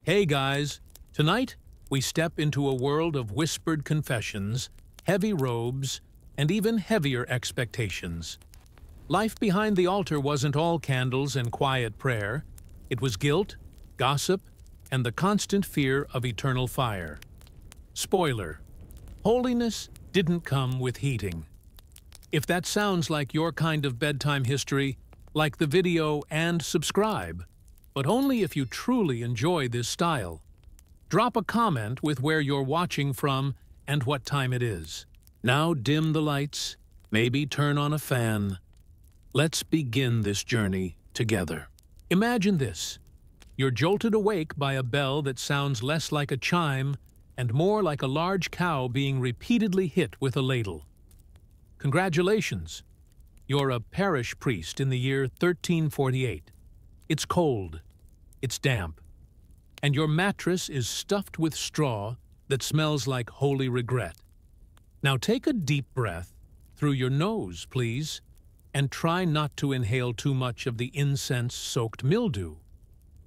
Hey guys, tonight we step into a world of whispered confessions, heavy robes, and even heavier expectations. Life behind the altar wasn't all candles and quiet prayer. It was guilt, gossip, and the constant fear of eternal fire. Spoiler: holiness didn't come with heating. If that sounds like your kind of bedtime history, like the video and subscribe, but only if you truly enjoy this style. Drop a comment with where you're watching from and what time it is. Now dim the lights, maybe turn on a fan. Let's begin this journey together. Imagine this. You're jolted awake by a bell that sounds less like a chime and more like a large cow being repeatedly hit with a ladle. Congratulations! You're a parish priest in the year 1348. It's cold, it's damp, and your mattress is stuffed with straw that smells like holy regret. Now take a deep breath through your nose, please, and try not to inhale too much of the incense-soaked mildew.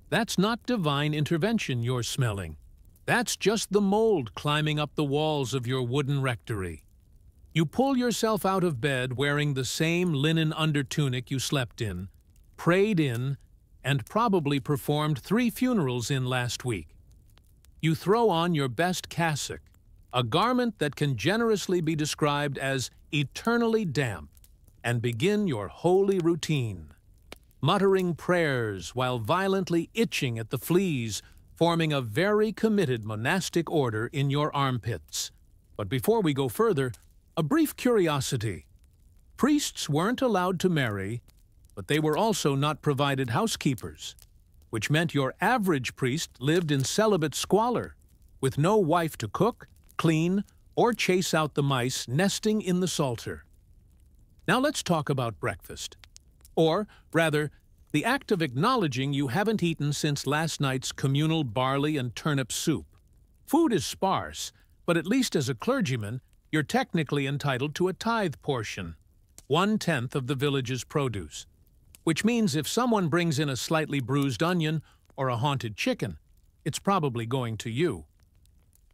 That's not divine intervention you're smelling. That's just the mold climbing up the walls of your wooden rectory. You pull yourself out of bed wearing the same linen undertunic you slept in, prayed in, and probably performed 3 funerals in last week. You throw on your best cassock, a garment that can generously be described as eternally damp, and begin your holy routine, muttering prayers while violently itching at the fleas, forming a very committed monastic order in your armpits. But before we go further, a brief curiosity. Priests weren't allowed to marry, but they were also not provided housekeepers, which meant your average priest lived in celibate squalor, with no wife to cook, clean, or chase out the mice nesting in the psalter. Now let's talk about breakfast. Or, rather, the act of acknowledging you haven't eaten since last night's communal barley and turnip soup. Food is sparse, but at least as a clergyman, you're technically entitled to a tithe portion, 1/10 of the village's produce. Which means if someone brings in a slightly bruised onion or a haunted chicken, it's probably going to you.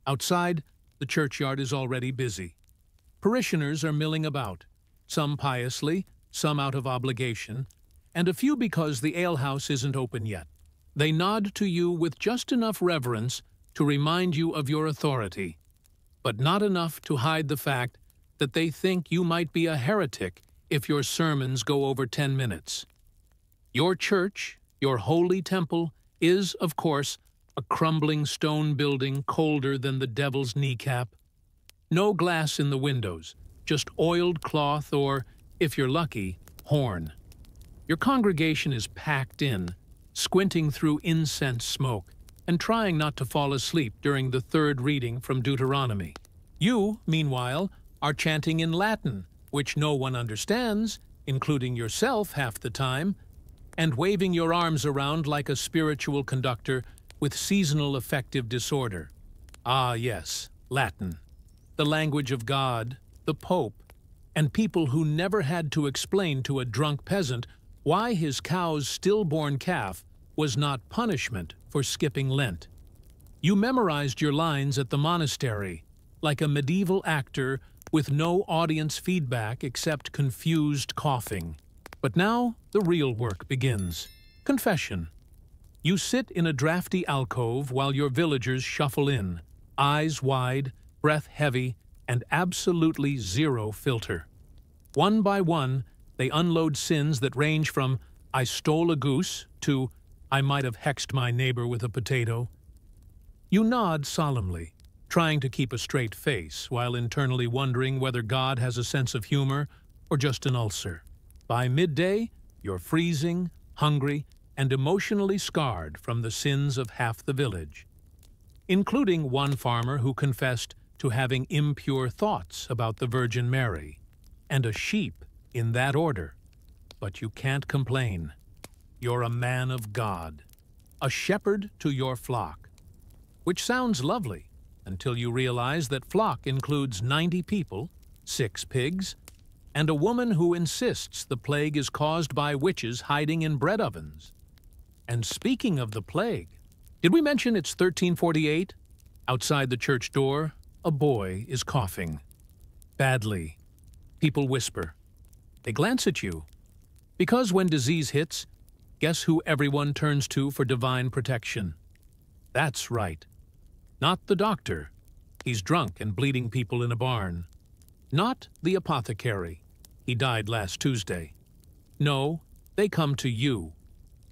Outside, the churchyard is already busy. Parishioners are milling about, some piously, some out of obligation, and a few because the alehouse isn't open yet. They nod to you with just enough reverence to remind you of your authority, but not enough to hide the fact that they think you might be a heretic if your sermons go over 10 minutes. Your church, your holy temple, is, of course, a crumbling stone building colder than the devil's kneecap. No glass in the windows, just oiled cloth or, if you're lucky, horn. Your congregation is packed in, squinting through incense smoke and trying not to fall asleep during the 3rd reading from Deuteronomy. You, meanwhile, are chanting in Latin, which no one understands, including yourself half the time, and waving your arms around like a spiritual conductor with seasonal affective disorder. Ah, yes, Latin. The language of God, the Pope, and people who never had to explain to a drunk peasant why his cow's stillborn calf was not punishment for skipping Lent. You memorized your lines at the monastery, like a medieval actor with no audience feedback except confused coughing. But now the real work begins. Confession. You sit in a drafty alcove while your villagers shuffle in, eyes wide, breath heavy, and absolutely zero filter. One by one, they unload sins that range from "I stole a goose" to "I might have hexed my neighbor with a potato." You nod solemnly, trying to keep a straight face while internally wondering whether God has a sense of humor or just an ulcer. By midday, you're freezing, hungry, and emotionally scarred from the sins of half the village, including one farmer who confessed to having impure thoughts about the Virgin Mary, and a sheep in that order. But you can't complain. You're a man of God, a shepherd to your flock, which sounds lovely until you realize that flock includes 90 people, 6 pigs, and a woman who insists the plague is caused by witches hiding in bread ovens. And speaking of the plague, Did we mention it's 1348? Outside the church door, a boy is coughing. Badly. People whisper. They glance at you. Because when disease hits, guess who everyone turns to for divine protection? That's right. Not the doctor. He's drunk and bleeding people in a barn. Not the apothecary. He died last Tuesday. No, they come to you.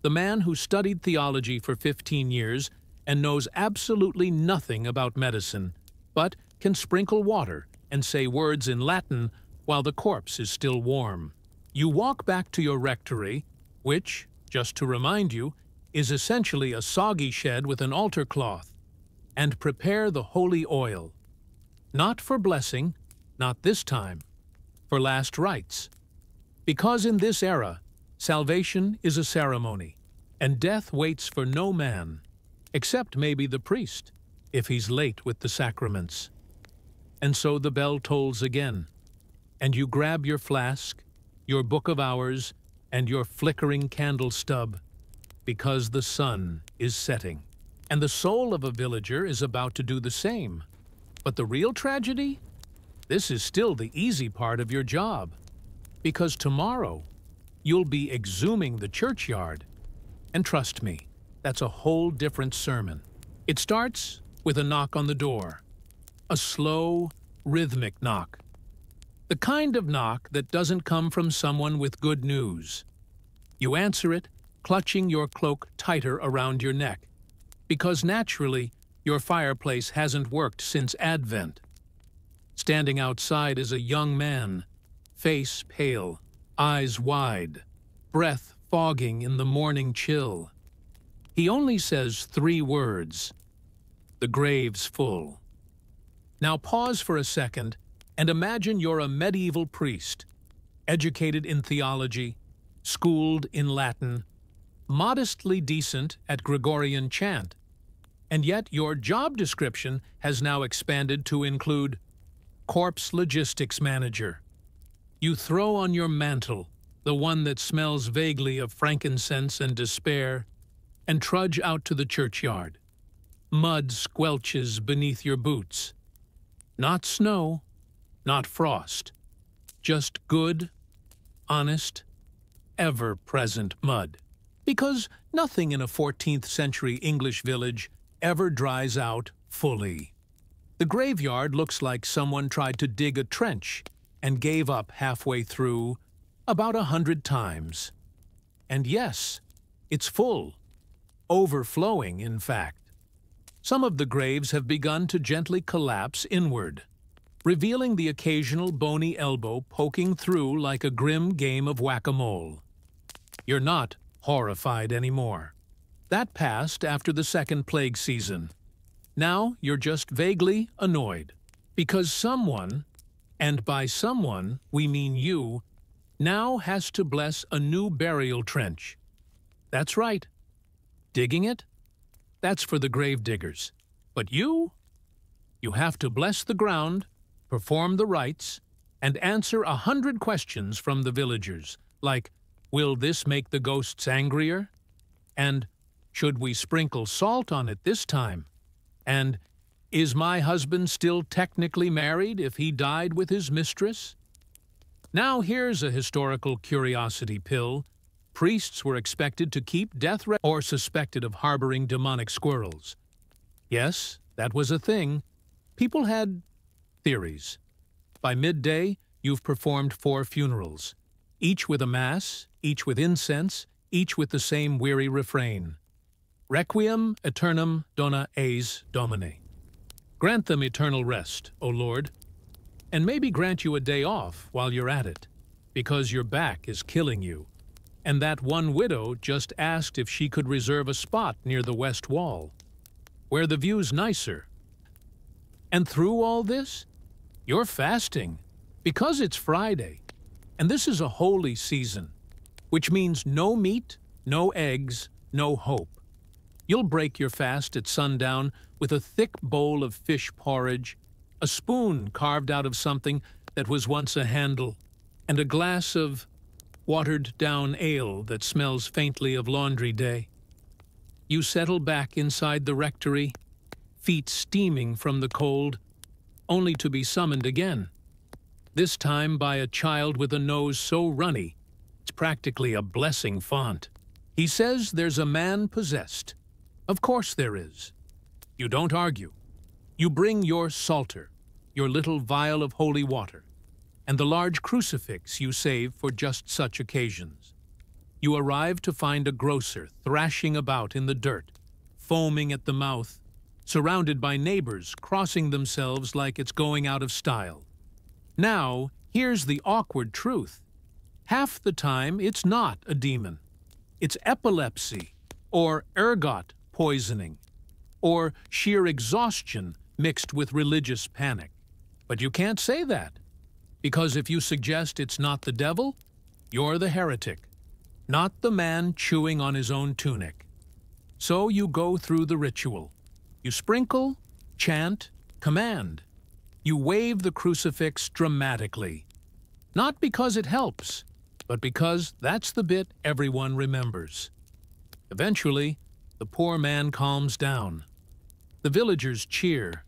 The man who studied theology for 15 years and knows absolutely nothing about medicine, but can sprinkle water and say words in Latin while the corpse is still warm. You walk back to your rectory, which, just to remind you, is essentially a soggy shed with an altar cloth, and prepare the holy oil. Not for blessing, not this time, for last rites. Because in this era, salvation is a ceremony, and death waits for no man, except maybe the priest, if he's late with the sacraments. And so the bell tolls again, and you grab your flask, your book of hours, and your flickering candle stub, because the sun is setting. And the soul of a villager is about to do the same. But the real tragedy? This is still the easy part of your job. Because tomorrow, you'll be exhuming the churchyard. And trust me, that's a whole different sermon. It starts with a knock on the door. A slow, rhythmic knock. The kind of knock that doesn't come from someone with good news. You answer it, clutching your cloak tighter around your neck, because naturally, your fireplace hasn't worked since Advent. Standing outside is a young man, face pale, eyes wide, breath fogging in the morning chill. He only says 3 words. The grave's full. Now pause for a second and imagine you're a medieval priest, educated in theology, schooled in Latin, modestly decent at Gregorian chant, and yet your job description has now expanded to include corpse logistics manager. You throw on your mantle, the one that smells vaguely of frankincense and despair, and trudge out to the churchyard. Mud squelches beneath your boots. Not snow, not frost, just good, honest, ever-present mud. Because nothing in a 14th century English village ever dries out fully. The graveyard looks like someone tried to dig a trench and gave up halfway through about 100 times. And yes, it's full. Overflowing, in fact. Some of the graves have begun to gently collapse inward, revealing the occasional bony elbow poking through like a grim game of whack-a-mole. You're not horrified anymore. That passed after the second plague season. Now you're just vaguely annoyed, because someone, and by someone we mean you, now has to bless a new burial trench. That's right. Digging it? That's for the grave diggers. But you? You have to bless the ground, perform the rites, and answer 100 questions from the villagers, like, will this make the ghosts angrier? And, should we sprinkle salt on it this time? And, is my husband still technically married if he died with his mistress? Now here's a historical curiosity pill. Priests were expected to keep death or suspected of harboring demonic squirrels. Yes, that was a thing. People had theories. By midday, you've performed 4 funerals, each with a mass, each with incense, each with the same weary refrain. Requiem aeternam dona eis Domine. Grant them eternal rest, O Lord, and maybe grant you a day off while you're at it, because your back is killing you. And that one widow just asked if she could reserve a spot near the west wall, where the view's nicer. And through all this, you're fasting, because it's Friday, and this is a holy season, which means no meat, no eggs, no hope. You'll break your fast at sundown with a thick bowl of fish porridge, a spoon carved out of something that was once a handle, and a glass of watered-down ale that smells faintly of laundry day. You settle back inside the rectory, feet steaming from the cold, only to be summoned again. This time by a child with a nose so runny, it's practically a blessing font. He says there's a man possessed. Of course there is. You don't argue. You bring your psalter, your little vial of holy water, and the large crucifix you save for just such occasions. You arrive to find a grocer thrashing about in the dirt, foaming at the mouth, surrounded by neighbors crossing themselves like it's going out of style. Now, here's the awkward truth. Half the time, it's not a demon. It's epilepsy, or ergot poisoning, or sheer exhaustion mixed with religious panic. But you can't say that, because if you suggest it's not the devil, you're the heretic, not the man chewing on his own tunic. So you go through the ritual. You sprinkle, chant, command. You wave the crucifix dramatically. Not because it helps, but because that's the bit everyone remembers. Eventually, the poor man calms down. The villagers cheer.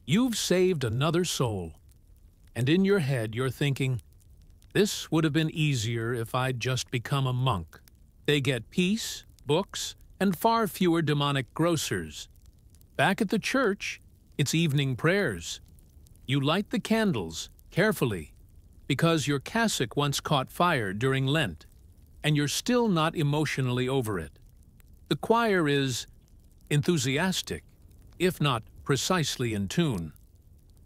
You've saved another soul. And in your head you're thinking, this would have been easier if I'd just become a monk. They get peace, books, and far fewer demonic grocers. Back at the church, it's evening prayers. You light the candles, carefully, because your cassock once caught fire during Lent, and you're still not emotionally over it. The choir is enthusiastic, if not precisely in tune.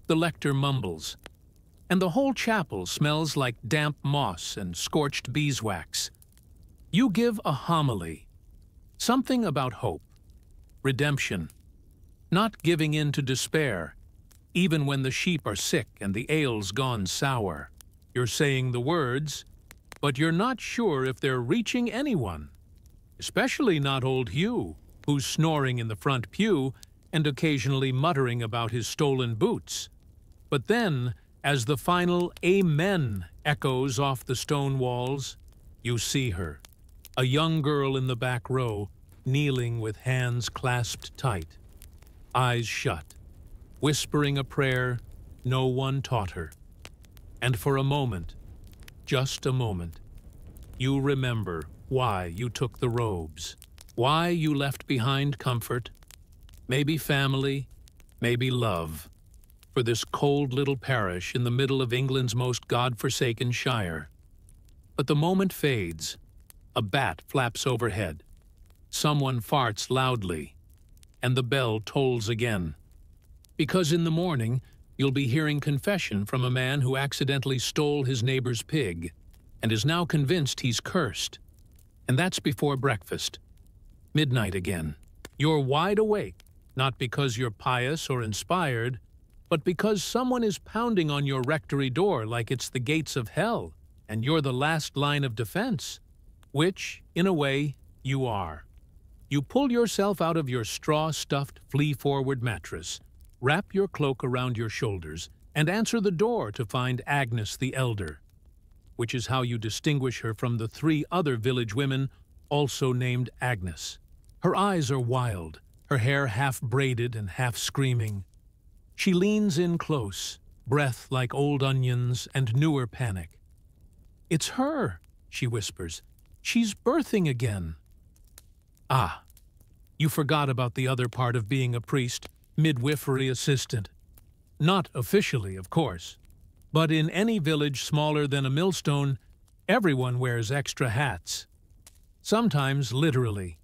The lector mumbles, and the whole chapel smells like damp moss and scorched beeswax. You give a homily, something about hope, redemption, not giving in to despair, even when the sheep are sick and the ale's gone sour. You're saying the words, but you're not sure if they're reaching anyone, especially not old Hugh, who's snoring in the front pew and occasionally muttering about his stolen boots. But then, as the final Amen echoes off the stone walls, you see her, a young girl in the back row, kneeling with hands clasped tight, eyes shut, whispering a prayer no one taught her. And for a moment, just a moment, you remember why you took the robes, why you left behind comfort, maybe family, maybe love, for this cold little parish in the middle of England's most God-forsaken shire. But the moment fades. A bat flaps overhead. Someone farts loudly, and the bell tolls again. Because in the morning, you'll be hearing confession from a man who accidentally stole his neighbor's pig and is now convinced he's cursed. And that's before breakfast. Midnight again. You're wide awake, not because you're pious or inspired, but because someone is pounding on your rectory door like it's the gates of hell, and you're the last line of defense, which, in a way, you are. You pull yourself out of your straw-stuffed, flee-forward mattress, wrap your cloak around your shoulders, and answer the door to find Agnes the Elder, which is how you distinguish her from the 3 other village women also named Agnes. Her eyes are wild, her hair half-braided and half-screaming. She leans in close, breath like old onions and newer panic. "It's her," she whispers. "She's birthing again." Ah, you forgot about the other part of being a priest, midwifery assistant. Not officially, of course, but in any village smaller than a millstone, everyone wears extra hats. Sometimes literally.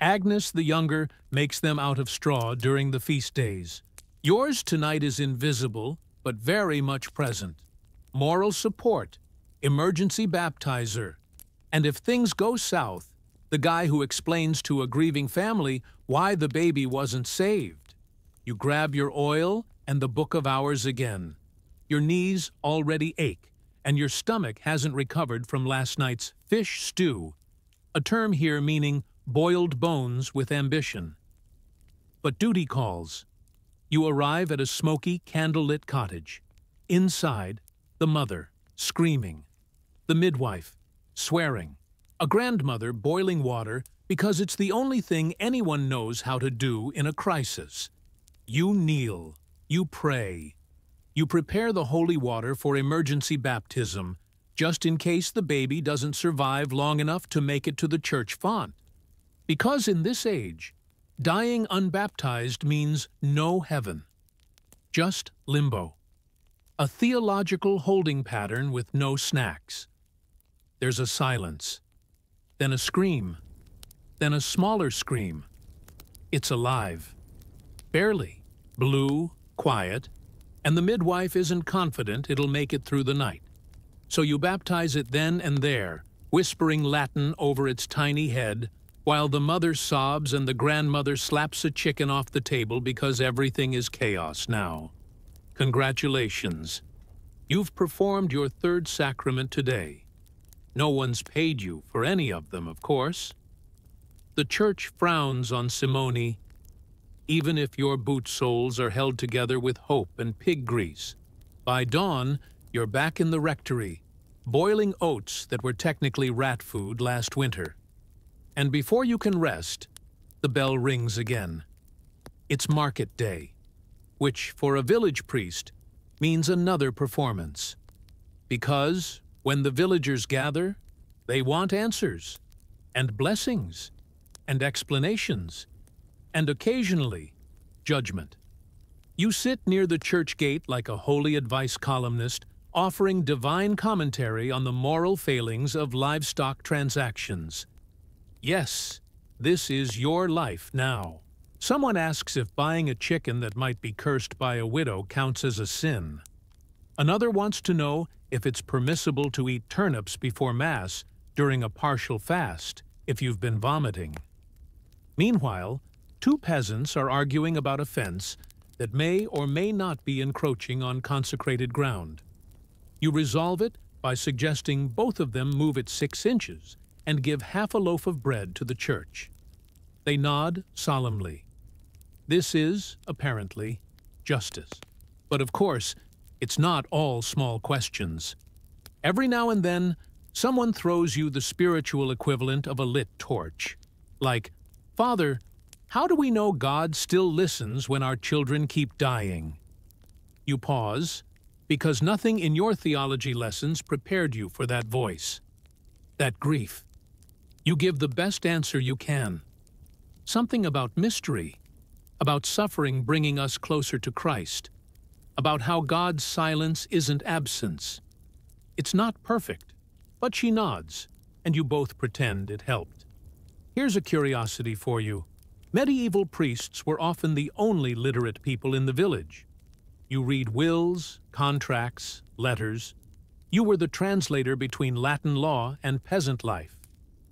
Agnes the Younger makes them out of straw during the feast days. Yours tonight is invisible, but very much present. Moral support, emergency baptizer, and if things go south, the guy who explains to a grieving family why the baby wasn't saved. You grab your oil and the Book of Hours again. Your knees already ache, and your stomach hasn't recovered from last night's fish stew, a term here meaning boiled bones with ambition. But duty calls. You arrive at a smoky, candlelit cottage. Inside, the mother, screaming. The midwife, swearing. A grandmother boiling water Because it's the only thing anyone knows how to do in a crisis. You kneel, you pray, you prepare the holy water for emergency baptism, just in case the baby doesn't survive long enough to make it to the church font. Because in this age, dying unbaptized means no heaven, just limbo. A theological holding pattern with no snacks. There's a silence, then a scream, then a smaller scream. It's alive. Barely. Blue, quiet, and the midwife isn't confident it'll make it through the night. So you baptize it then and there, whispering Latin over its tiny head, while the mother sobs and the grandmother slaps a chicken off the table because everything is chaos now. Congratulations. You've performed your third sacrament today. No one's paid you for any of them, of course. The church frowns on simony, even if your boot soles are held together with hope and pig grease. By dawn, you're back in the rectory, boiling oats that were technically rat food last winter. And before you can rest, the bell rings again. It's market day, which for a village priest means another performance. Because when the villagers gather, they want answers, and blessings, and explanations, and occasionally, judgment. You sit near the church gate like a holy advice columnist, offering divine commentary on the moral failings of livestock transactions. Yes, this is your life now. Someone asks if buying a chicken that might be cursed by a widow counts as a sin. Another wants to know if it's permissible to eat turnips before Mass during a partial fast if you've been vomiting. Meanwhile, two peasants are arguing about a fence that may or may not be encroaching on consecrated ground. You resolve it by suggesting both of them move it 6 inches and give half a loaf of bread to the church. They nod solemnly. This is, apparently, justice. But of course, it's not all small questions. Every now and then, someone throws you the spiritual equivalent of a lit torch. Like, "Father, how do we know God still listens when our children keep dying?" You pause, because nothing in your theology lessons prepared you for that voice, that grief. You give the best answer you can. Something about mystery, about suffering bringing us closer to Christ, about how God's silence isn't absence. It's not perfect, but she nods, and you both pretend it helped. Here's a curiosity for you. Medieval priests were often the only literate people in the village. You read wills, contracts, letters. You were the translator between Latin law and peasant life,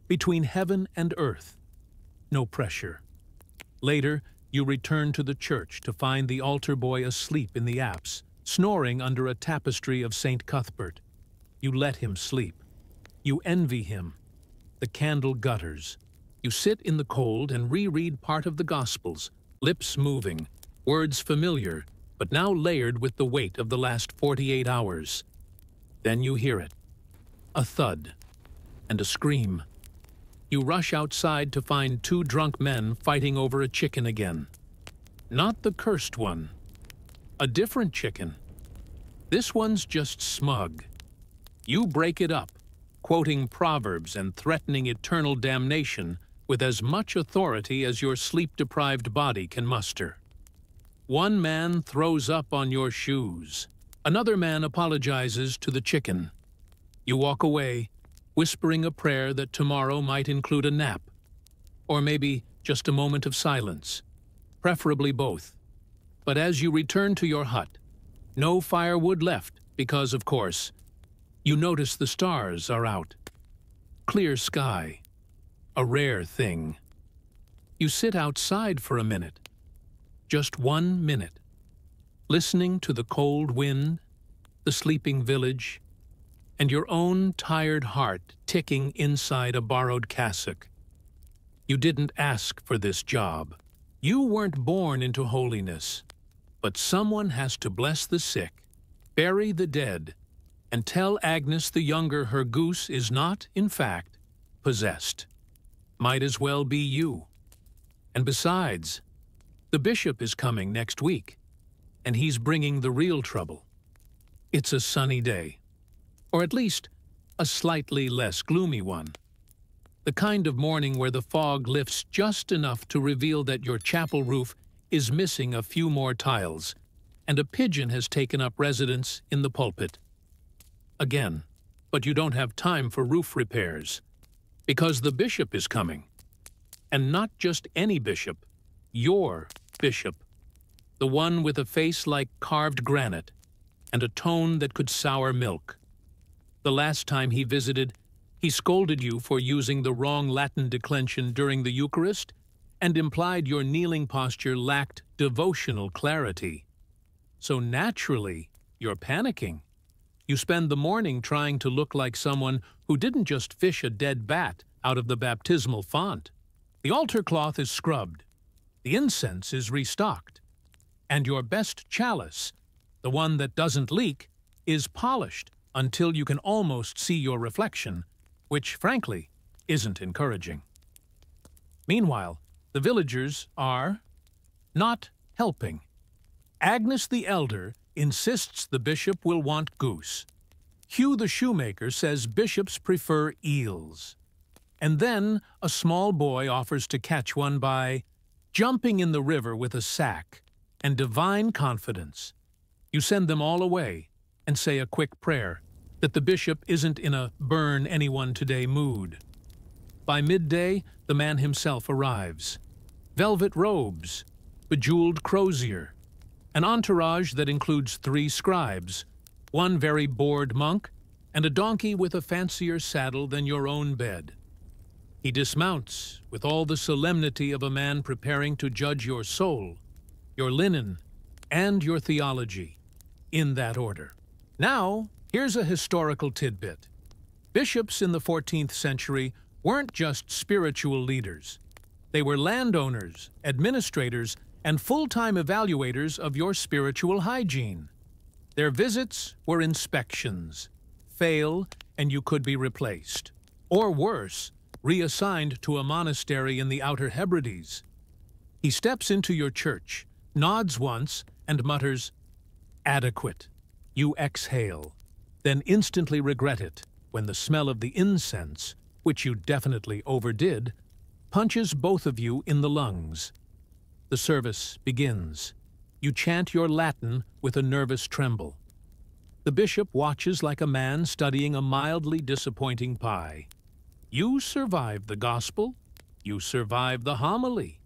between heaven and earth. No pressure. Later, you return to the church to find the altar boy asleep in the apse, snoring under a tapestry of St. Cuthbert. You let him sleep. You envy him. The candle gutters. You sit in the cold and reread part of the Gospels, lips moving, words familiar, but now layered with the weight of the last 48 hours. Then you hear it. A thud. And a scream. You rush outside to find 2 drunk men fighting over a chicken again. Not the cursed one. A different chicken. This one's just smug. You break it up, quoting Proverbs and threatening eternal damnation with as much authority as your sleep-deprived body can muster. One man throws up on your shoes. Another man apologizes to the chicken. You walk away, whispering a prayer that tomorrow might include a nap, or maybe just a moment of silence, preferably both. But as you return to your hut, no firewood left because, of course, you notice the stars are out. Clear sky. A rare thing. You sit outside for a minute. Just 1 minute. Listening to the cold wind, the sleeping village, and your own tired heart ticking inside a borrowed cassock. You didn't ask for this job. You weren't born into holiness. But someone has to bless the sick, bury the dead, and tell Agnes the younger her goose is not, in fact, possessed. might as well be you. And besides, the bishop is coming next week, and he's bringing the real trouble. It's a sunny day, or at least a slightly less gloomy one. The kind of morning where the fog lifts just enough to reveal that your chapel roof is missing a few more tiles, and a pigeon has taken up residence in the pulpit. Again, but you don't have time for roof repairs, because the bishop is coming. And not just any bishop, your bishop. The one with a face like carved granite, and a tone that could sour milk. The last time he visited, he scolded you for using the wrong Latin declension during the Eucharist, and implied your kneeling posture lacked devotional clarity. So naturally, you're panicking. You spend the morning trying to look like someone who didn't just fish a dead bat out of the baptismal font. The altar cloth is scrubbed, the incense is restocked, and your best chalice, the one that doesn't leak, is polished until you can almost see your reflection, which, frankly, isn't encouraging. Meanwhile, the villagers are not helping. Agnes the elder insists the bishop will want goose. Hugh the shoemaker says bishops prefer eels. And then a small boy offers to catch one by jumping in the river with a sack and divine confidence. You send them all away and say a quick prayer that the bishop isn't in a burn anyone today mood. By midday, the man himself arrives. Velvet robes, bejeweled crozier, an entourage that includes 3 scribes, one very bored monk, and a donkey with a fancier saddle than your own bed. He dismounts with all the solemnity of a man preparing to judge your soul, your linen, and your theology, in that order. Now, here's a historical tidbit. Bishops in the 14th century weren't just spiritual leaders. They were landowners, administrators, and full-time evaluators of your spiritual hygiene. Their visits were inspections. Fail, and you could be replaced. Or worse, reassigned to a monastery in the Outer Hebrides. He steps into your church, nods once, and mutters, "Adequate." You exhale, then instantly regret it when the smell of the incense, which you definitely overdid, punches both of you in the lungs. The service begins. You chant your Latin with a nervous tremble. The bishop watches like a man studying a mildly disappointing pie. You survive the gospel. You survive the homily.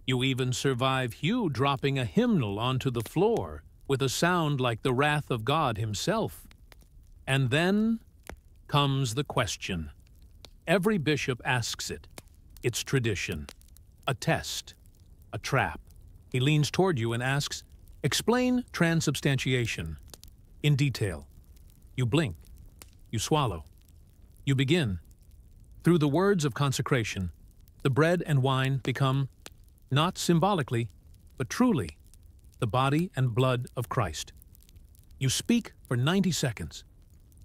You even survive Hugh dropping a hymnal onto the floor with a sound like the wrath of God himself. And then comes the question. Every bishop asks it. It's tradition. A test. A trap. He leans toward you and asks, "Explain transubstantiation." In detail. You blink. You swallow. You begin. Through the words of consecration, the bread and wine become, not symbolically, but truly, the body and blood of Christ. You speak for 90 seconds.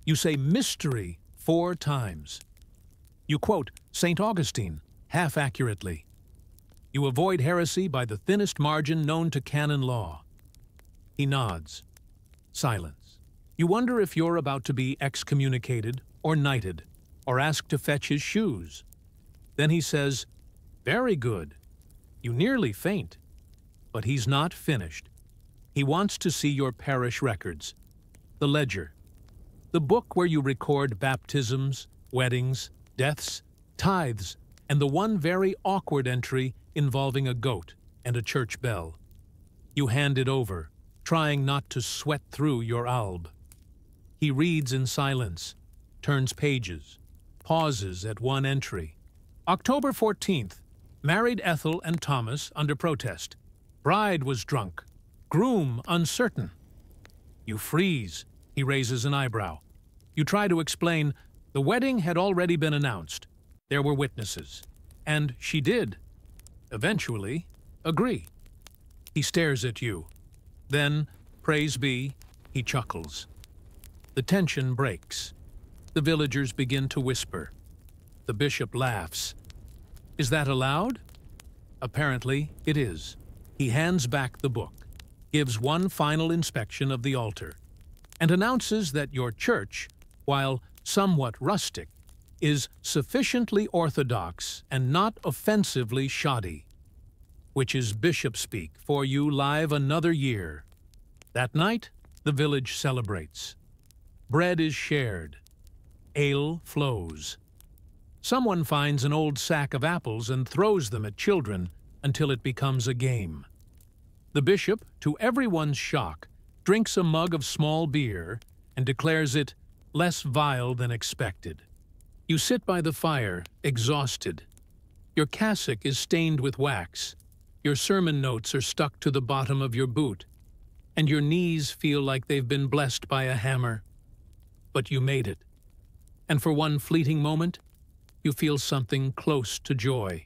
You say mystery 4 times. You quote St. Augustine, half accurately. You avoid heresy by the thinnest margin known to canon law. He nods. Silence. You wonder if you're about to be excommunicated or knighted, or asked to fetch his shoes. Then he says, "Very good." You nearly faint. But he's not finished. He wants to see your parish records, the ledger, the book where you record baptisms, weddings, deaths, tithes, and the one very awkward entry involving a goat and a church bell. You hand it over, trying not to sweat through your alb. He reads in silence, turns pages, pauses at one entry. October 14th, married Ethel and Thomas under protest. Bride was drunk. Groom uncertain. You freeze. He raises an eyebrow. You try to explain the wedding had already been announced. There were witnesses. And she did, eventually, agree. He stares at you. Then, praise be, he chuckles. The tension breaks. The villagers begin to whisper. The bishop laughs. Is that allowed? Apparently, it is. He hands back the book, gives one final inspection of the altar, and announces that your church, while somewhat rustic, is sufficiently orthodox and not offensively shoddy, which is bishop speak for you live another year. That night, the village celebrates. Bread is shared. Ale flows. Someone finds an old sack of apples and throws them at children until it becomes a game. The bishop, to everyone's shock, drinks a mug of small beer and declares it less vile than expected. You sit by the fire, exhausted. Your cassock is stained with wax. Your sermon notes are stuck to the bottom of your boot, and your knees feel like they've been blessed by a hammer. But you made it. And for one fleeting moment, you feel something close to joy.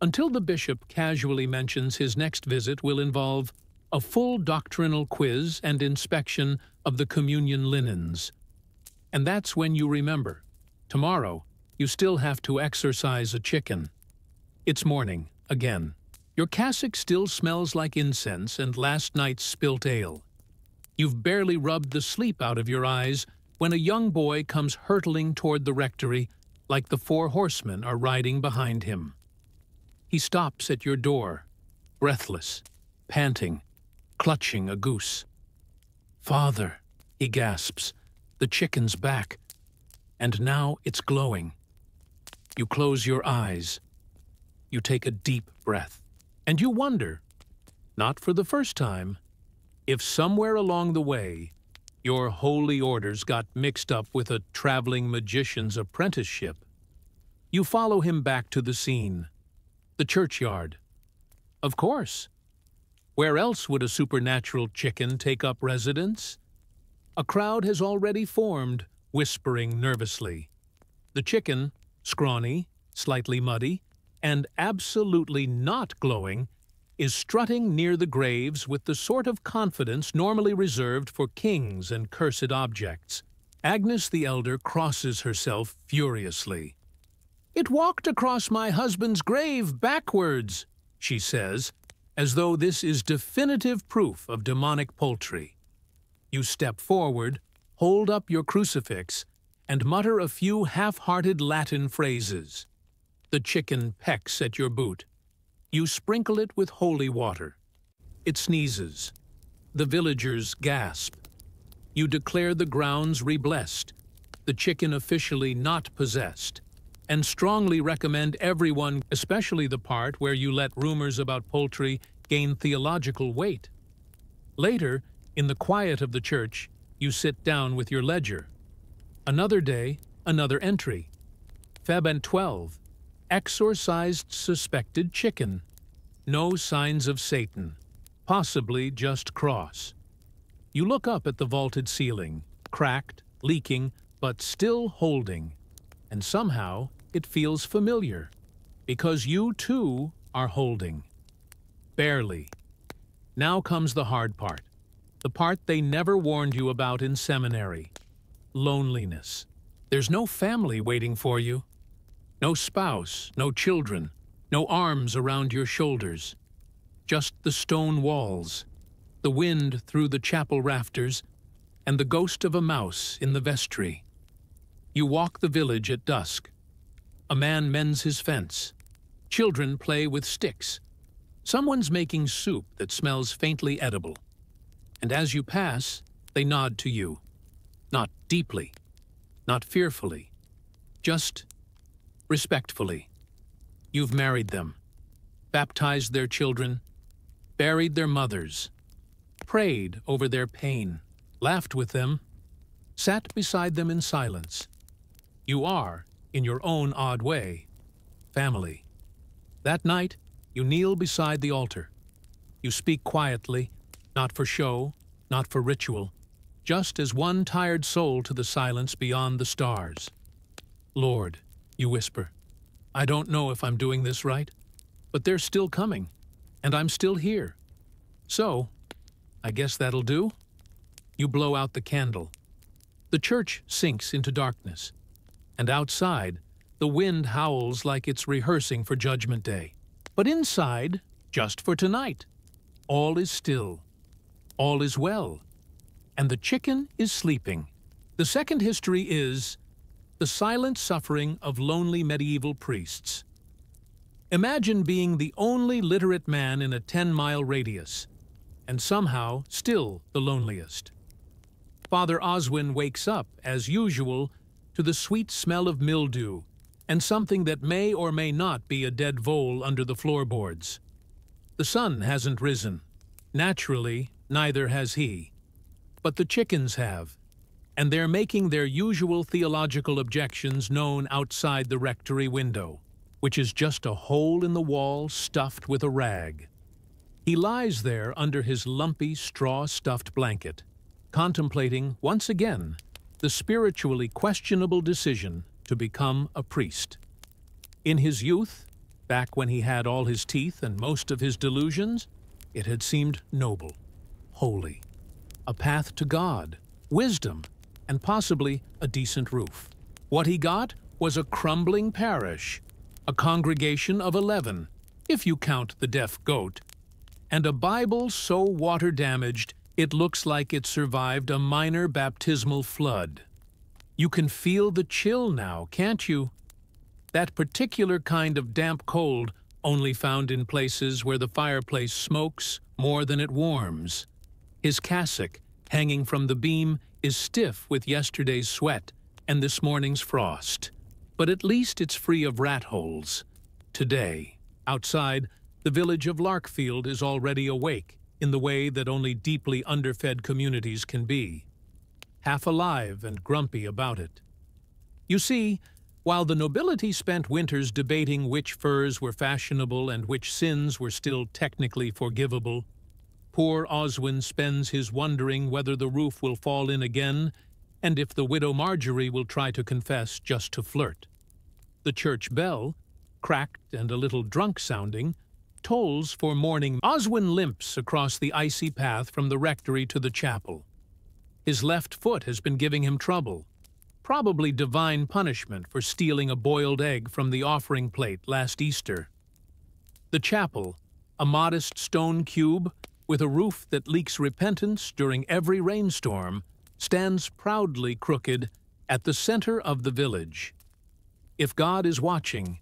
Until the bishop casually mentions his next visit will involve a full doctrinal quiz and inspection of the communion linens. And that's when you remember, tomorrow, you still have to exorcise a chicken. It's morning, again. Your cassock still smells like incense and last night's spilt ale. You've barely rubbed the sleep out of your eyes when a young boy comes hurtling toward the rectory like the 4 horsemen are riding behind him. He stops at your door, breathless, panting, clutching a goose. "Father," he gasps, "the chicken's back, and now it's glowing." You close your eyes. You take a deep breath, and you wonder, not for the first time, if somewhere along the way your holy orders got mixed up with a traveling magician's apprenticeship. You follow him back to the scene, the churchyard. Of course. Where else would a supernatural chicken take up residence? A crowd has already formed, whispering nervously. The chicken, scrawny, slightly muddy, and absolutely not glowing, is strutting near the graves with the sort of confidence normally reserved for kings and cursed objects. Agnes the elder crosses herself furiously. "It walked across my husband's grave backwards," she says, as though this is definitive proof of demonic poultry. You step forward, hold up your crucifix, and mutter a few half-hearted Latin phrases. The chicken pecks at your boot. You sprinkle it with holy water. It sneezes. The villagers gasp. You declare the grounds re-blessed, the chicken officially not possessed, and strongly recommend everyone, especially the part where you let rumors about poultry gain theological weight. Later, in the quiet of the church, you sit down with your ledger. Another day, another entry. Feb 12. Exorcised suspected chicken. No signs of Satan. Possibly just cross. You look up at the vaulted ceiling, cracked, leaking, but still holding. And somehow it feels familiar, because you too are holding. Barely. Now comes the hard part. The part they never warned you about in seminary. Loneliness. There's no family waiting for you. No spouse, no children, no arms around your shoulders. Just the stone walls, the wind through the chapel rafters, and the ghost of a mouse in the vestry. You walk the village at dusk. A man mends his fence. Children play with sticks. Someone's making soup that smells faintly edible. And as you pass, they nod to you. Not deeply, not fearfully, just respectfully. You've married them, baptized their children, buried their mothers, prayed over their pain, laughed with them, sat beside them in silence. You are, in your own odd way, family. That night, you kneel beside the altar. You speak quietly, not for show, not for ritual, just as one tired soul to the silence beyond the stars. "Lord," you whisper, "I don't know if I'm doing this right, but they're still coming, and I'm still here. So, I guess that'll do." You blow out the candle. The church sinks into darkness, and outside, The wind howls like it's rehearsing for Judgment Day. But inside, just for tonight, all is still. All is well. And the chicken is sleeping. The second history is the silent suffering of lonely medieval priests. Imagine being the only literate man in a 10-mile radius, and somehow still the loneliest. Father Oswin wakes up, as usual, to the sweet smell of mildew and something that may or may not be a dead vole under the floorboards. The sun hasn't risen. Naturally, neither has he. But the chickens have, and they're making their usual theological objections known outside the rectory window, which is just a hole in the wall stuffed with a rag. He lies there under his lumpy straw-stuffed blanket, contemplating, once again, the spiritually questionable decision to become a priest. In his youth, back when he had all his teeth and most of his delusions, it had seemed noble, holy, a path to God, wisdom, and possibly a decent roof. What he got was a crumbling parish, a congregation of 11, if you count the deaf goat, and a Bible so water-damaged it looks like it survived a minor baptismal flood. You can feel the chill now, can't you? That particular kind of damp cold only found in places where the fireplace smokes more than it warms. His cassock, hanging from the beam, is stiff with yesterday's sweat and this morning's frost. But at least it's free of rat holes. Today, outside, the village of Larkfield is already awake in the way that only deeply underfed communities can be, half alive and grumpy about it. You see, while the nobility spent winters debating which furs were fashionable and which sins were still technically forgivable, poor Oswin spends his wondering whether the roof will fall in again and if the widow Marjorie will try to confess just to flirt. The church bell, cracked and a little drunk-sounding, tolls for morning. Oswin limps across the icy path from the rectory to the chapel. His left foot has been giving him trouble, probably divine punishment for stealing a boiled egg from the offering plate last Easter. The chapel, a modest stone cube with a roof that leaks repentance during every rainstorm, stands proudly crooked at the center of the village. If God is watching,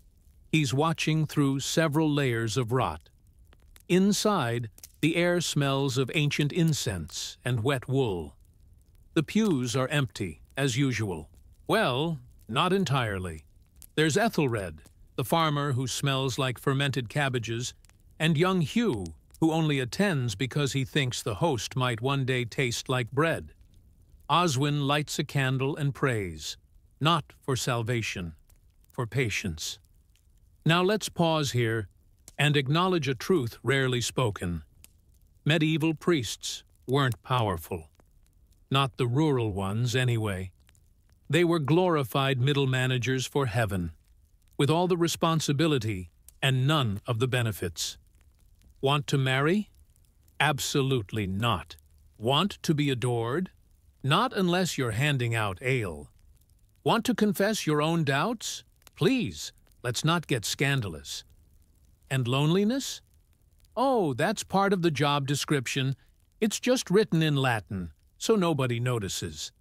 he's watching through several layers of rot. Inside, the air smells of ancient incense and wet wool. The pews are empty, as usual. Well, not entirely. There's Ethelred, the farmer who smells like fermented cabbages, and young Hugh, who only attends because he thinks the host might one day taste like bread. Oswin lights a candle and prays, not for salvation, for patience. Now let's pause here and acknowledge a truth rarely spoken. Medieval priests weren't powerful. Not the rural ones, anyway. They were glorified middle managers for heaven, with all the responsibility and none of the benefits. Want to marry? Absolutely not. Want to be adored? Not unless you're handing out ale. Want to confess your own doubts? Please, let's not get scandalous. And loneliness? Oh, that's part of the job description. It's just written in Latin, so nobody notices.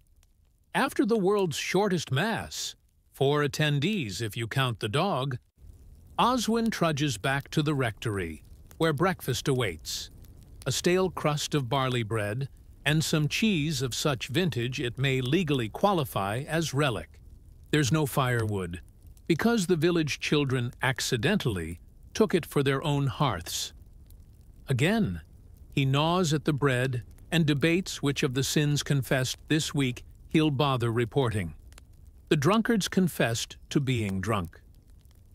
After the world's shortest Mass, 4 attendees if you count the dog, Oswin trudges back to the rectory, where breakfast awaits. A stale crust of barley bread, and some cheese of such vintage it may legally qualify as relic. There's no firewood, because the village children accidentally took it for their own hearths. Again, he gnaws at the bread and debates which of the sins confessed this week he'll bother reporting. The drunkards confessed to being drunk.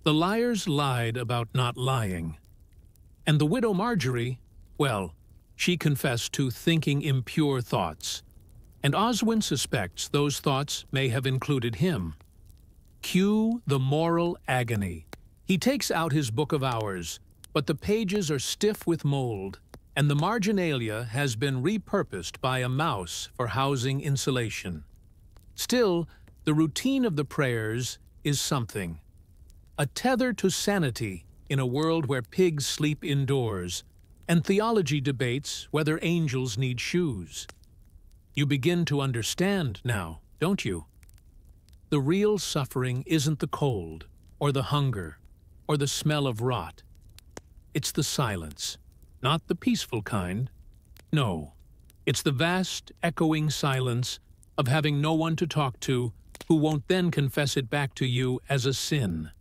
The liars lied about not lying. And the widow Marjorie, well, she confessed to thinking impure thoughts. And Oswin suspects those thoughts may have included him. Cue the moral agony. He takes out his Book of Hours, but the pages are stiff with mold, and the marginalia has been repurposed by a mouse for housing insulation. Still, the routine of the prayers is something. a tether to sanity in a world where pigs sleep indoors, and theology debates whether angels need shoes. You begin to understand now, don't you? The real suffering isn't the cold, or the hunger, or the smell of rot. It's the silence, not the peaceful kind. No, it's the vast, echoing silence of having no one to talk to who won't then confess it back to you as a sin.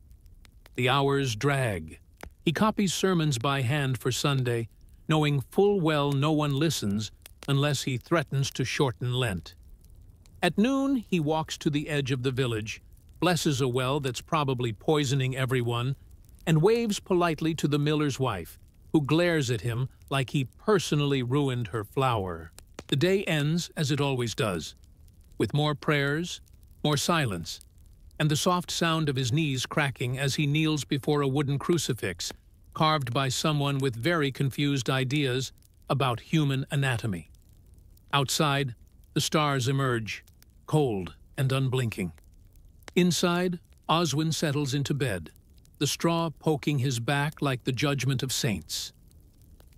The hours drag. He copies sermons by hand for Sunday, knowing full well no one listens unless he threatens to shorten Lent. At noon, he walks to the edge of the village, blesses a well that's probably poisoning everyone, and waves politely to the miller's wife, who glares at him like he personally ruined her flower. The day ends as it always does, with more prayers, more silence, and the soft sound of his knees cracking as he kneels before a wooden crucifix, carved by someone with very confused ideas about human anatomy. Outside, the stars emerge, cold and unblinking. Inside, Oswin settles into bed, the straw poking his back like the judgment of saints.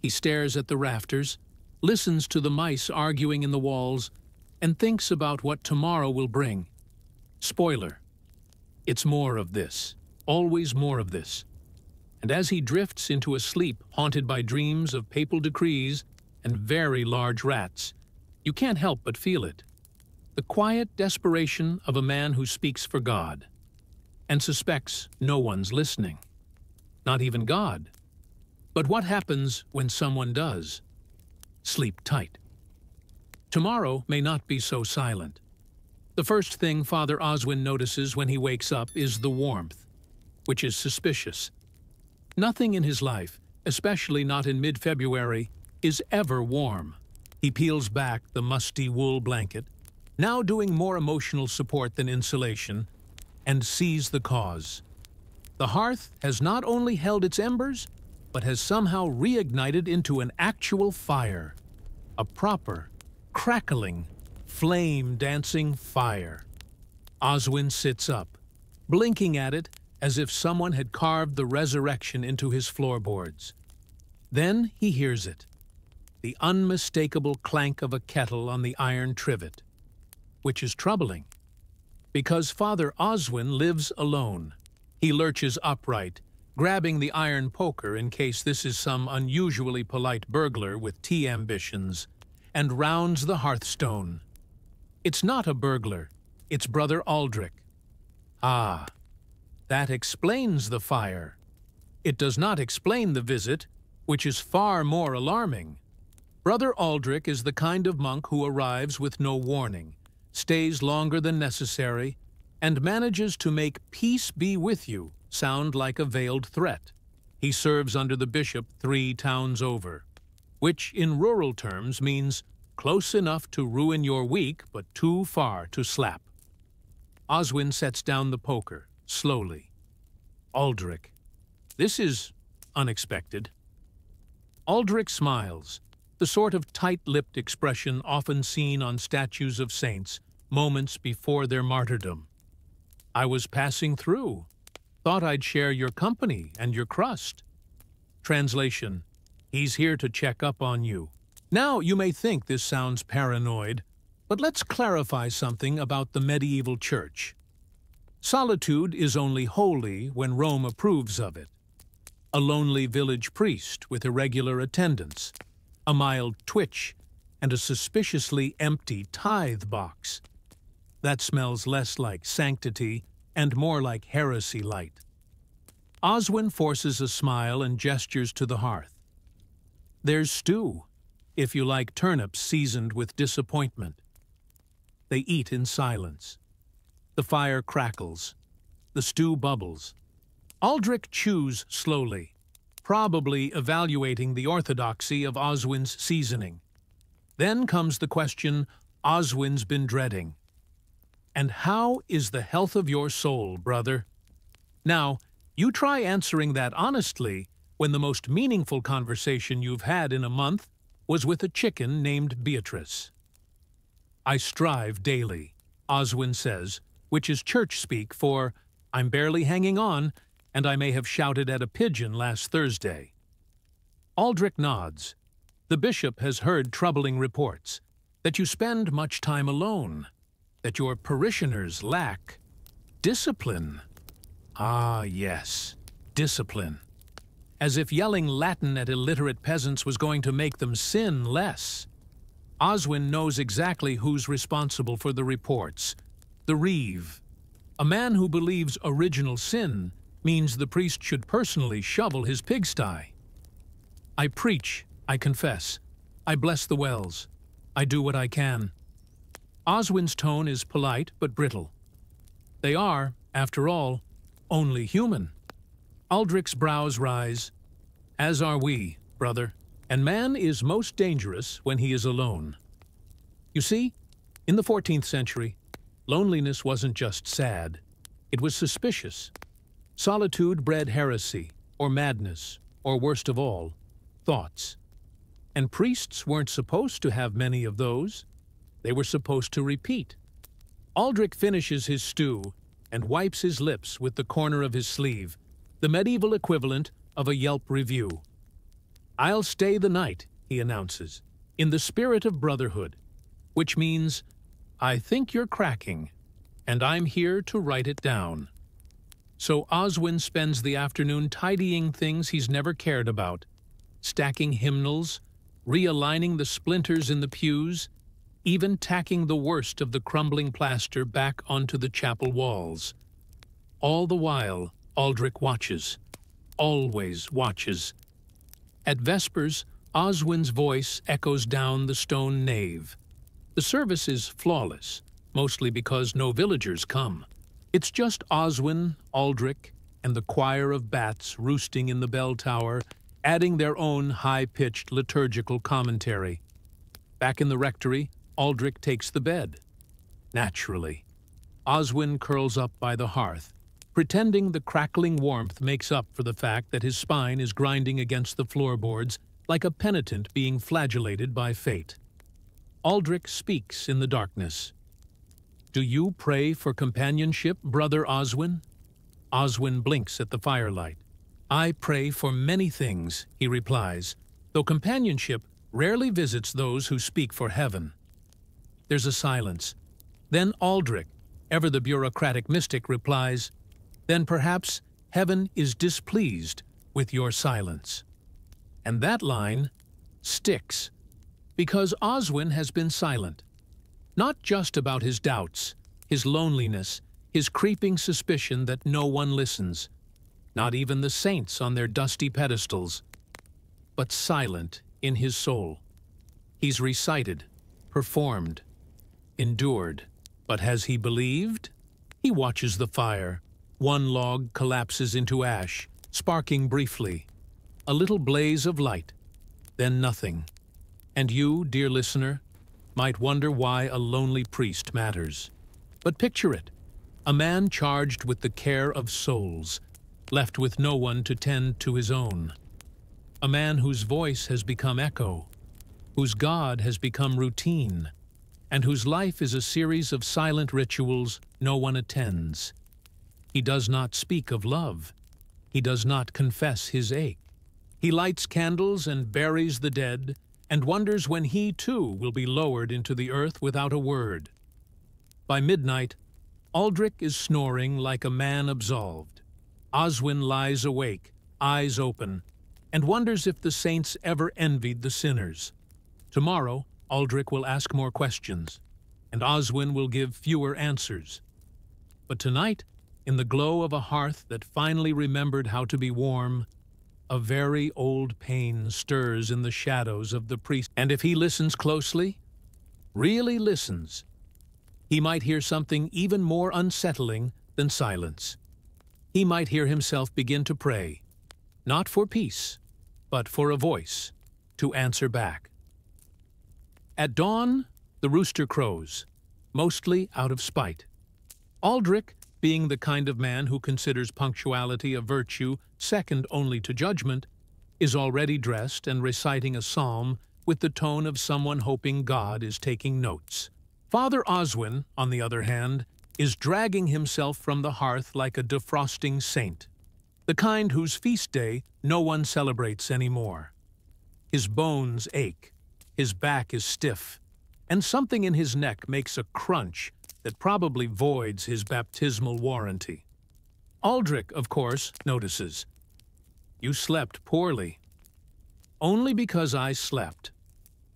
He stares at the rafters, listens to the mice arguing in the walls, and thinks about what tomorrow will bring. Spoiler: it's more of this, always more of this. And as he drifts into a sleep haunted by dreams of papal decrees and very large rats, you can't help but feel it. The quiet desperation of a man who speaks for God and suspects no one's listening, not even God. But what happens when someone does? Sleep tight. Tomorrow may not be so silent. The first thing Father Oswin notices when he wakes up is the warmth, which is suspicious. Nothing in his life, especially not in mid-February, is ever warm. He peels back the musty wool blanket, now doing more emotional support than insulation, and sees the cause. The hearth has not only held its embers, but has somehow reignited into an actual fire. A proper, crackling, flame-dancing fire. Oswin sits up, blinking at it as if someone had carved the resurrection into his floorboards. Then he hears it, the unmistakable clank of a kettle on the iron trivet, which is troubling, because Father Oswin lives alone. He lurches upright, grabbing the iron poker in case this is some unusually polite burglar with tea ambitions, and rounds the hearthstone. It's not a burglar, it's Brother Aldrich. Ah, that explains the fire. It does not explain the visit, which is far more alarming. Brother Aldrich is the kind of monk who arrives with no warning, stays longer than necessary, and manages to make "peace be with you" sound like a veiled threat. He serves under the bishop 3 towns over, which in rural terms means close enough to ruin your week but too far to slap. Oswin sets down the poker, slowly. Aldrich. This is unexpected. Aldrich smiles, the sort of tight-lipped expression often seen on statues of saints moments before their martyrdom. I was passing through. Thought I'd share your company and your crust. Translation: he's here to check up on you. Now, you may think this sounds paranoid, but let's clarify something about the medieval church. Solitude is only holy when Rome approves of it. A lonely village priest with irregular attendance, a mild twitch, and a suspiciously empty tithe box. That smells less like sanctity and more like heresy light. Oswin forces a smile and gestures to the hearth. There's stew, if you like turnips seasoned with disappointment. They eat in silence. The fire crackles. The stew bubbles. Aldrich chews slowly, probably evaluating the orthodoxy of Oswin's seasoning. Then comes the question Oswin's been dreading. And how is the health of your soul, brother? Now, you try answering that honestly when the most meaningful conversation you've had in a month was with a chicken named Beatrice. I strive daily, Oswin says, which is church speak for "I'm barely hanging on," and I may have shouted at a pigeon last Thursday. Aldrich nods. The bishop has heard troubling reports that you spend much time alone, that your parishioners lack discipline. Ah, yes, discipline. As if yelling Latin at illiterate peasants was going to make them sin less. Oswin knows exactly who's responsible for the reports. The reeve. A man who believes original sin means the priest should personally shovel his pigsty. I preach, I confess, I bless the wells, I do what I can. Oswin's tone is polite but brittle. They are, after all, only human. Aldrich's brows rise. As are we, brother, and man is most dangerous when he is alone. You see, in the 14th century, loneliness wasn't just sad, it was suspicious. Solitude bred heresy, or madness, or worst of all, thoughts. And priests weren't supposed to have many of those. They were supposed to repeat. Aldrich finishes his stew and wipes his lips with the corner of his sleeve, the medieval equivalent of a Yelp review. I'll stay the night, he announces, in the spirit of brotherhood, which means, I think you're cracking, and I'm here to write it down. So Oswin spends the afternoon tidying things he's never cared about, stacking hymnals, realigning the splinters in the pews, even tacking the worst of the crumbling plaster back onto the chapel walls. All the while, Aldrich watches, always watches. At Vespers, Oswin's voice echoes down the stone nave. The service is flawless, mostly because no villagers come. It's just Oswin, Aldrich, and the choir of bats roosting in the bell tower, adding their own high-pitched liturgical commentary. Back in the rectory, Aldrich takes the bed. Naturally. Oswin curls up by the hearth, pretending the crackling warmth makes up for the fact that his spine is grinding against the floorboards like a penitent being flagellated by fate. Aldrich speaks in the darkness. Do you pray for companionship, Brother Oswin? Oswin blinks at the firelight. I pray for many things, he replies, though companionship rarely visits those who speak for heaven. There's a silence. Then Aldrich, ever the bureaucratic mystic, replies, then perhaps heaven is displeased with your silence. And that line sticks, because Oswin has been silent. Not just about his doubts, his loneliness, his creeping suspicion that no one listens, not even the saints on their dusty pedestals, but silent in his soul. He's recited, performed, endured. But has he believed? He watches the fire. One log collapses into ash, sparking briefly. A little blaze of light, then nothing. And you, dear listener, might wonder why a lonely priest matters. But picture it, a man charged with the care of souls, left with no one to tend to his own. A man whose voice has become echo, whose God has become routine, and whose life is a series of silent rituals no one attends. He does not speak of love. He does not confess his ache. He lights candles and buries the dead, and wonders when he too will be lowered into the earth without a word. By midnight, Aldrich is snoring like a man absolved. Oswin lies awake, eyes open, and wonders if the saints ever envied the sinners. Tomorrow, Aldrich will ask more questions, and Oswin will give fewer answers. But tonight, in the glow of a hearth that finally remembered how to be warm, a very old pain stirs in the shadows of the priest. And if he listens closely, really listens, he might hear something even more unsettling than silence. He might hear himself begin to pray, not for peace, but for a voice to answer back. At dawn, the rooster crows, mostly out of spite. Aldrich, being the kind of man who considers punctuality a virtue second only to judgment, is already dressed and reciting a psalm with the tone of someone hoping God is taking notes. Father Oswin, on the other hand, is dragging himself from the hearth like a defrosting saint. the kind whose feast day no one celebrates anymore. His bones ache, his back is stiff, and something in his neck makes a crunch that probably voids his baptismal warranty. Aldrich, of course, notices. "You slept poorly." "Only because I slept."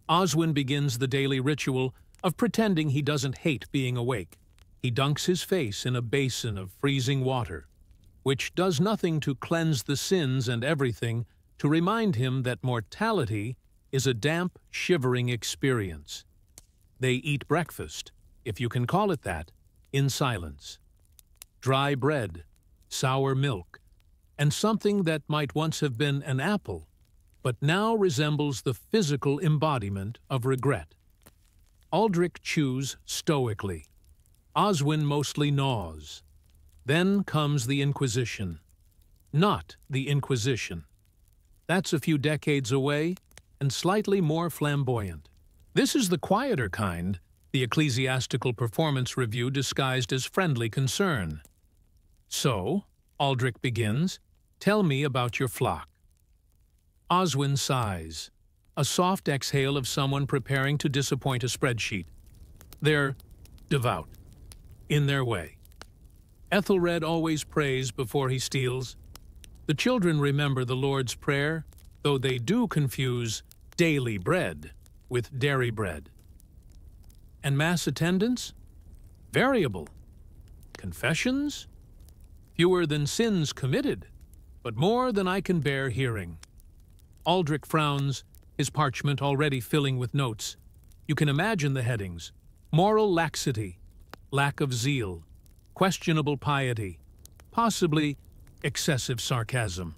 Oswin begins the daily ritual of pretending he doesn't hate being awake. He dunks his face in a basin of freezing water, which does nothing to cleanse the sins and everything to remind him that mortality is a damp, shivering experience. They eat breakfast, if you can call it that, in silence. Dry bread, sour milk, and something that might once have been an apple, but now resembles the physical embodiment of regret. Aldrich chews stoically. Oswin mostly gnaws. Then comes the Inquisition. Not the Inquisition. That's a few decades away and slightly more flamboyant. This is the quieter kind, the Ecclesiastical Performance Review disguised as friendly concern. "So," Aldrich begins, "tell me about your flock." Oswin sighs, a soft exhale of someone preparing to disappoint a spreadsheet. They're devout, in their way. Ethelred always prays before he steals. The children remember the Lord's Prayer, though they do confuse daily bread with dairy bread. And mass attendance? Variable. Confessions? Fewer than sins committed, but more than I can bear hearing. Aldrich frowns, his parchment already filling with notes. You can imagine the headings: moral laxity, lack of zeal, questionable piety, possibly excessive sarcasm.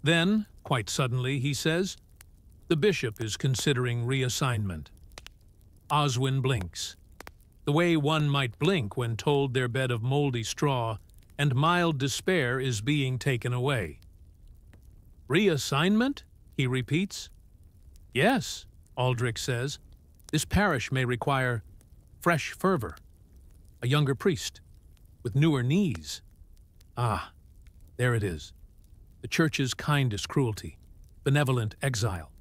Then, quite suddenly, he says, "The bishop is considering reassignment." Oswin blinks, the way one might blink when told their bed of moldy straw and mild despair is being taken away. "Reassignment?" he repeats. "Yes," Aldrich says, "this parish may require fresh fervor, a younger priest, with newer knees." Ah, there it is. The Church's kindest cruelty, benevolent exile.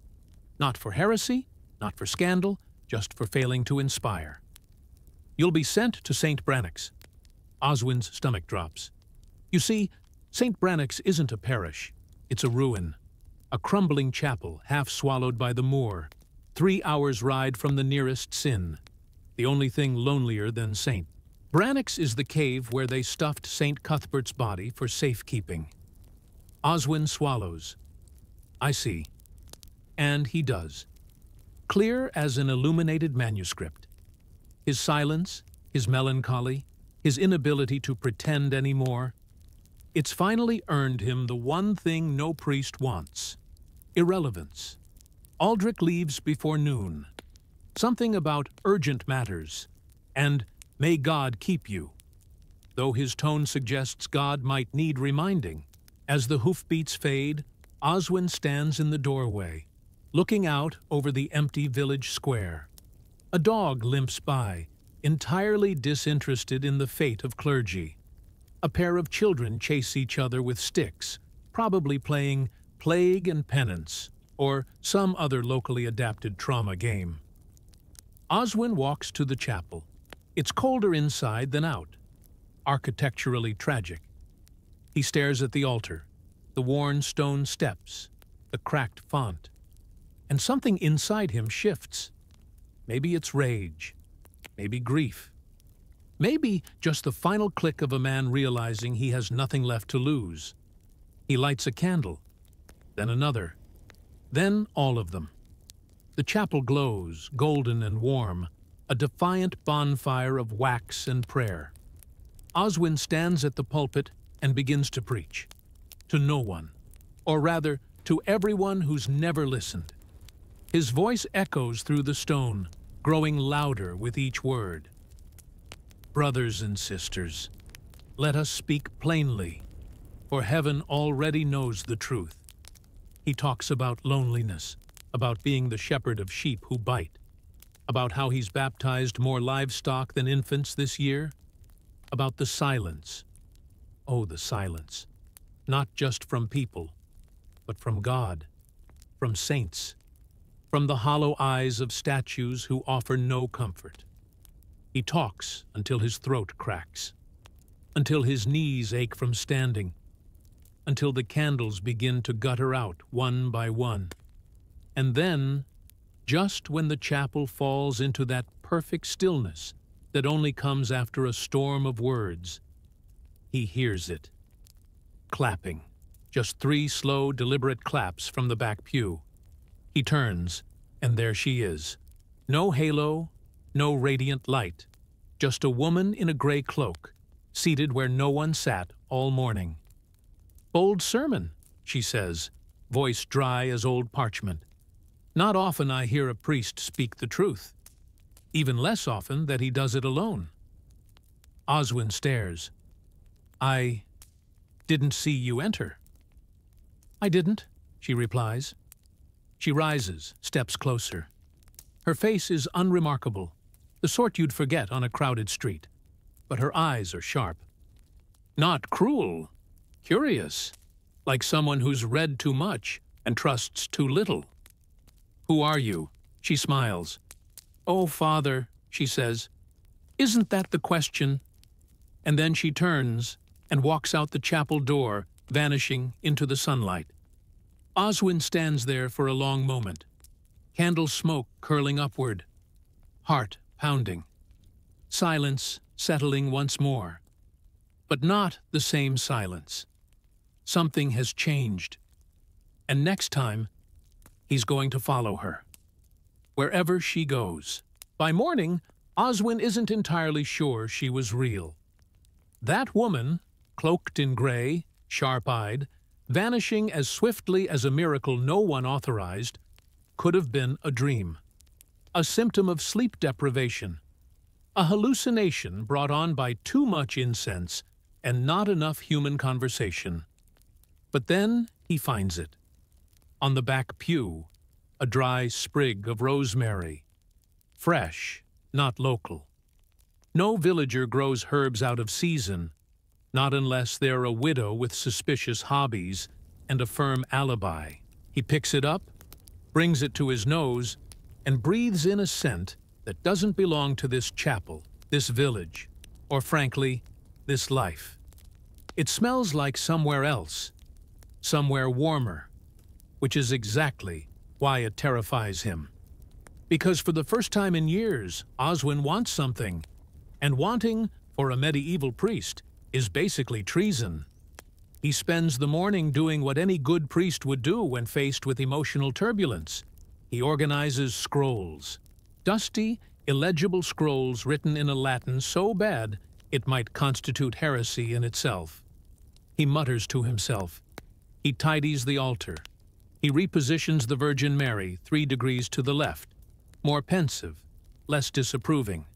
Not for heresy, not for scandal, just for failing to inspire. "You'll be sent to St. Brannock's." Oswin's stomach drops. You see, St. Brannock's isn't a parish. It's a ruin. A crumbling chapel half swallowed by the moor, 3 hours' ride from the nearest sin. The only thing lonelier than St. Brannock's is the cave where they stuffed St. Cuthbert's body for safekeeping. Oswin swallows. "I see." And he does. Clear as an illuminated manuscript. His silence, his melancholy, his inability to pretend anymore. It's finally earned him the one thing no priest wants: irrelevance. Aldrich leaves before noon. Something about urgent matters, and "may God keep you," though his tone suggests God might need reminding. As the hoofbeats fade, Oswin stands in the doorway, looking out over the empty village square. A dog limps by, entirely disinterested in the fate of clergy. A pair of children chase each other with sticks, probably playing Plague and Penance, or some other locally adapted trauma game. Oswin walks to the chapel. It's colder inside than out, architecturally tragic. He stares at the altar, the worn stone steps, the cracked font, and something inside him shifts. Maybe it's rage, maybe grief, maybe just the final click of a man realizing he has nothing left to lose. He lights a candle, then another, then all of them. The chapel glows, golden and warm, a defiant bonfire of wax and prayer. Oswin stands at the pulpit and begins to preach. To no one, or rather, to everyone who's never listened. His voice echoes through the stone, growing louder with each word. "Brothers and sisters, let us speak plainly, for heaven already knows the truth." He talks about loneliness, about being the shepherd of sheep who bite, about how he's baptized more livestock than infants this year, about the silence. Oh, the silence. not just from people, but from God, from saints, from the hollow eyes of statues who offer no comfort. He talks until his throat cracks, until his knees ache from standing, until the candles begin to gutter out one by one. And then, just when the chapel falls into that perfect stillness that only comes after a storm of words, he hears it. Clapping. Just 3 slow, deliberate claps from the back pew. He turns, and there she is. No halo, no radiant light. Just a woman in a gray cloak, seated where no one sat all morning. "Bold sermon," she says, voice dry as old parchment. "Not often I hear a priest speak the truth. Even less often that he does it alone." Oswin stares. "I didn't see you enter." "I didn't," she replies. She rises, steps closer. Her face is unremarkable, the sort you'd forget on a crowded street, but her eyes are sharp. Not cruel, curious, like someone who's read too much and trusts too little. "Who are you?" She smiles. "Oh, Father," she says, "isn't that the question?" And then she turns and walks out the chapel door, vanishing into the sunlight. Oswin stands there for a long moment, candle smoke curling upward, heart pounding, silence settling once more. But not the same silence. Something has changed, and next time, he's going to follow her, wherever she goes. By morning, Oswin isn't entirely sure she was real. That woman, cloaked in gray, sharp-eyed, vanishing as swiftly as a miracle no one authorized, could have been a dream, a symptom of sleep deprivation, a hallucination brought on by too much incense and not enough human conversation. But then he finds it. On the back pew, a dry sprig of rosemary, fresh, not local. No villager grows herbs out of season, not unless they're a widow with suspicious hobbies and a firm alibi. He picks it up, brings it to his nose, and breathes in a scent that doesn't belong to this chapel, this village, or frankly, this life. It smells like somewhere else, somewhere warmer, which is exactly why it terrifies him. Because for the first time in years, Oswin wants something, and wanting, for a medieval priest, is basically treason. He spends the morning doing what any good priest would do when faced with emotional turbulence. He organizes scrolls. Dusty, illegible scrolls written in a Latin so bad it might constitute heresy in itself. He mutters to himself. He tidies the altar. He repositions the Virgin Mary 3 degrees to the left, more pensive, less disapproving.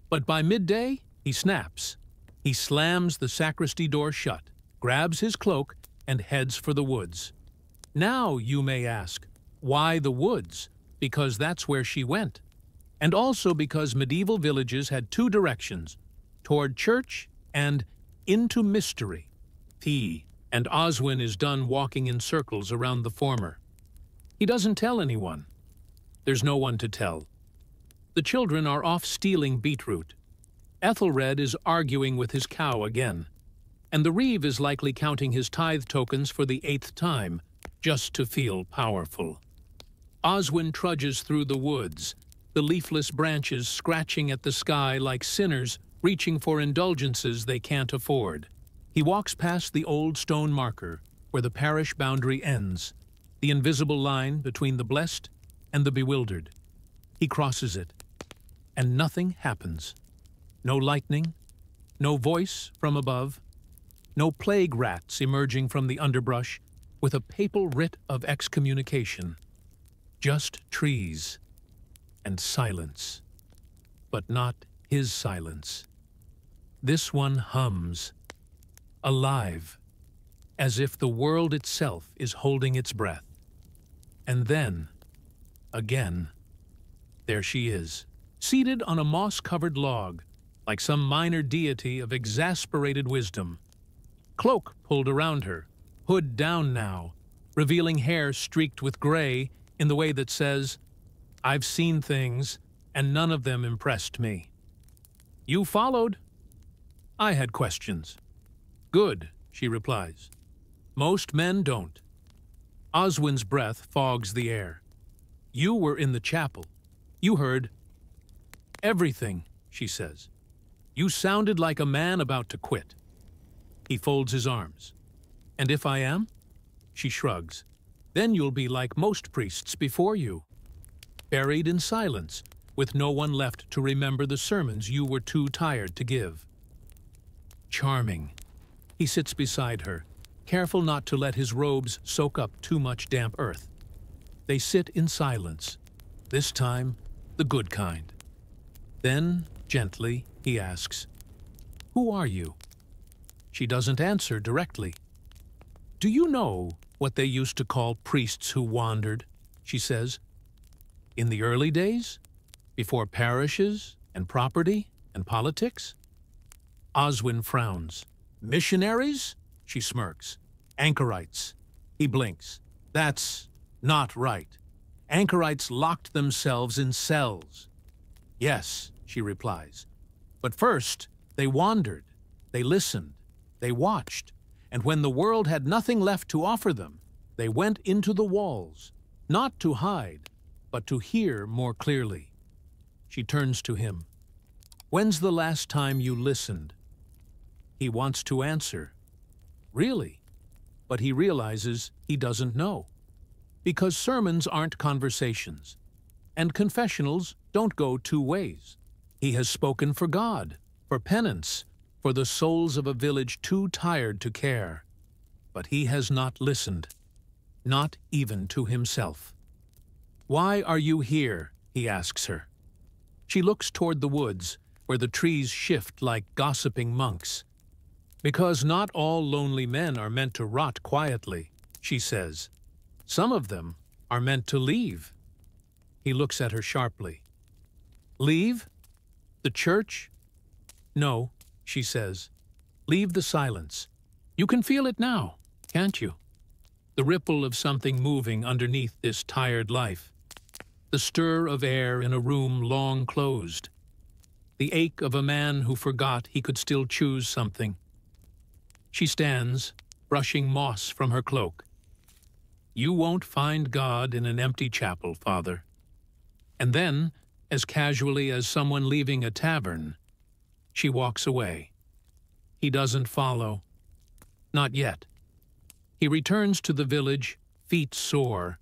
But by midday, he snaps. He slams the sacristy door shut, grabs his cloak, and heads for the woods. Now, you may ask, why the woods? Because that's where she went. And also because medieval villages had 2 directions, toward church and into mystery. And Oswin is done walking in circles around the former. He doesn't tell anyone. There's no one to tell. The children are off stealing beetroot. Ethelred is arguing with his cow again, and the reeve is likely counting his tithe tokens for the 8th time, just to feel powerful. Oswin trudges through the woods, the leafless branches scratching at the sky like sinners reaching for indulgences they can't afford. He walks past the old stone marker where the parish boundary ends, the invisible line between the blessed and the bewildered. He crosses it, and nothing happens. No lightning, no voice from above, no plague rats emerging from the underbrush with a papal writ of excommunication. Just trees and silence, but not his silence. This one hums, alive, as if the world itself is holding its breath. And then, again, there she is, seated on a moss-covered log, like some minor deity of exasperated wisdom. Cloak pulled around her, hood down now, revealing hair streaked with gray in the way that says, "I've seen things, and none of them impressed me." "You followed." "I had questions." "Good," she replies. "Most men don't." Oswin's breath fogs the air. "You were in the chapel. You heard everything," she says. "You sounded like a man about to quit." He folds his arms. "And if I am?" She shrugs. "Then you'll be like most priests before you, buried in silence, with no one left to remember the sermons you were too tired to give." Charming. He sits beside her, careful not to let his robes soak up too much damp earth. They sit in silence, this time the good kind. Then, gently, he asks, "Who are you?" She doesn't answer directly. "Do you know what they used to call priests who wandered?" she says. "In the early days, before parishes and property and politics?" Oswin frowns. "Missionaries?" she smirks. "Anchorites." He blinks. "That's not right. Anchorites locked themselves in cells." "Yes," she replies. "But first, they wandered, they listened, they watched, and when the world had nothing left to offer them, they went into the walls, not to hide, but to hear more clearly." She turns to him. "When's the last time you listened?" He wants to answer, "Really?" But he realizes he doesn't know. Because sermons aren't conversations, and confessionals don't go two ways. He has spoken for God, for penance, for the souls of a village too tired to care. But he has not listened, not even to himself. "Why are you here?" he asks her. She looks toward the woods, where the trees shift like gossiping monks. "Because not all lonely men are meant to rot quietly," she says. "Some of them are meant to leave." He looks at her sharply. "Leave? The church?" "No," she says. "Leave the silence. You can feel it now, can't you? The ripple of something moving underneath this tired life. The stir of air in a room long closed. The ache of a man who forgot he could still choose something." She stands, brushing moss from her cloak. "You won't find God in an empty chapel, Father." And then, as casually as someone leaving a tavern, she walks away. He doesn't follow. Not yet. He returns to the village, feet sore,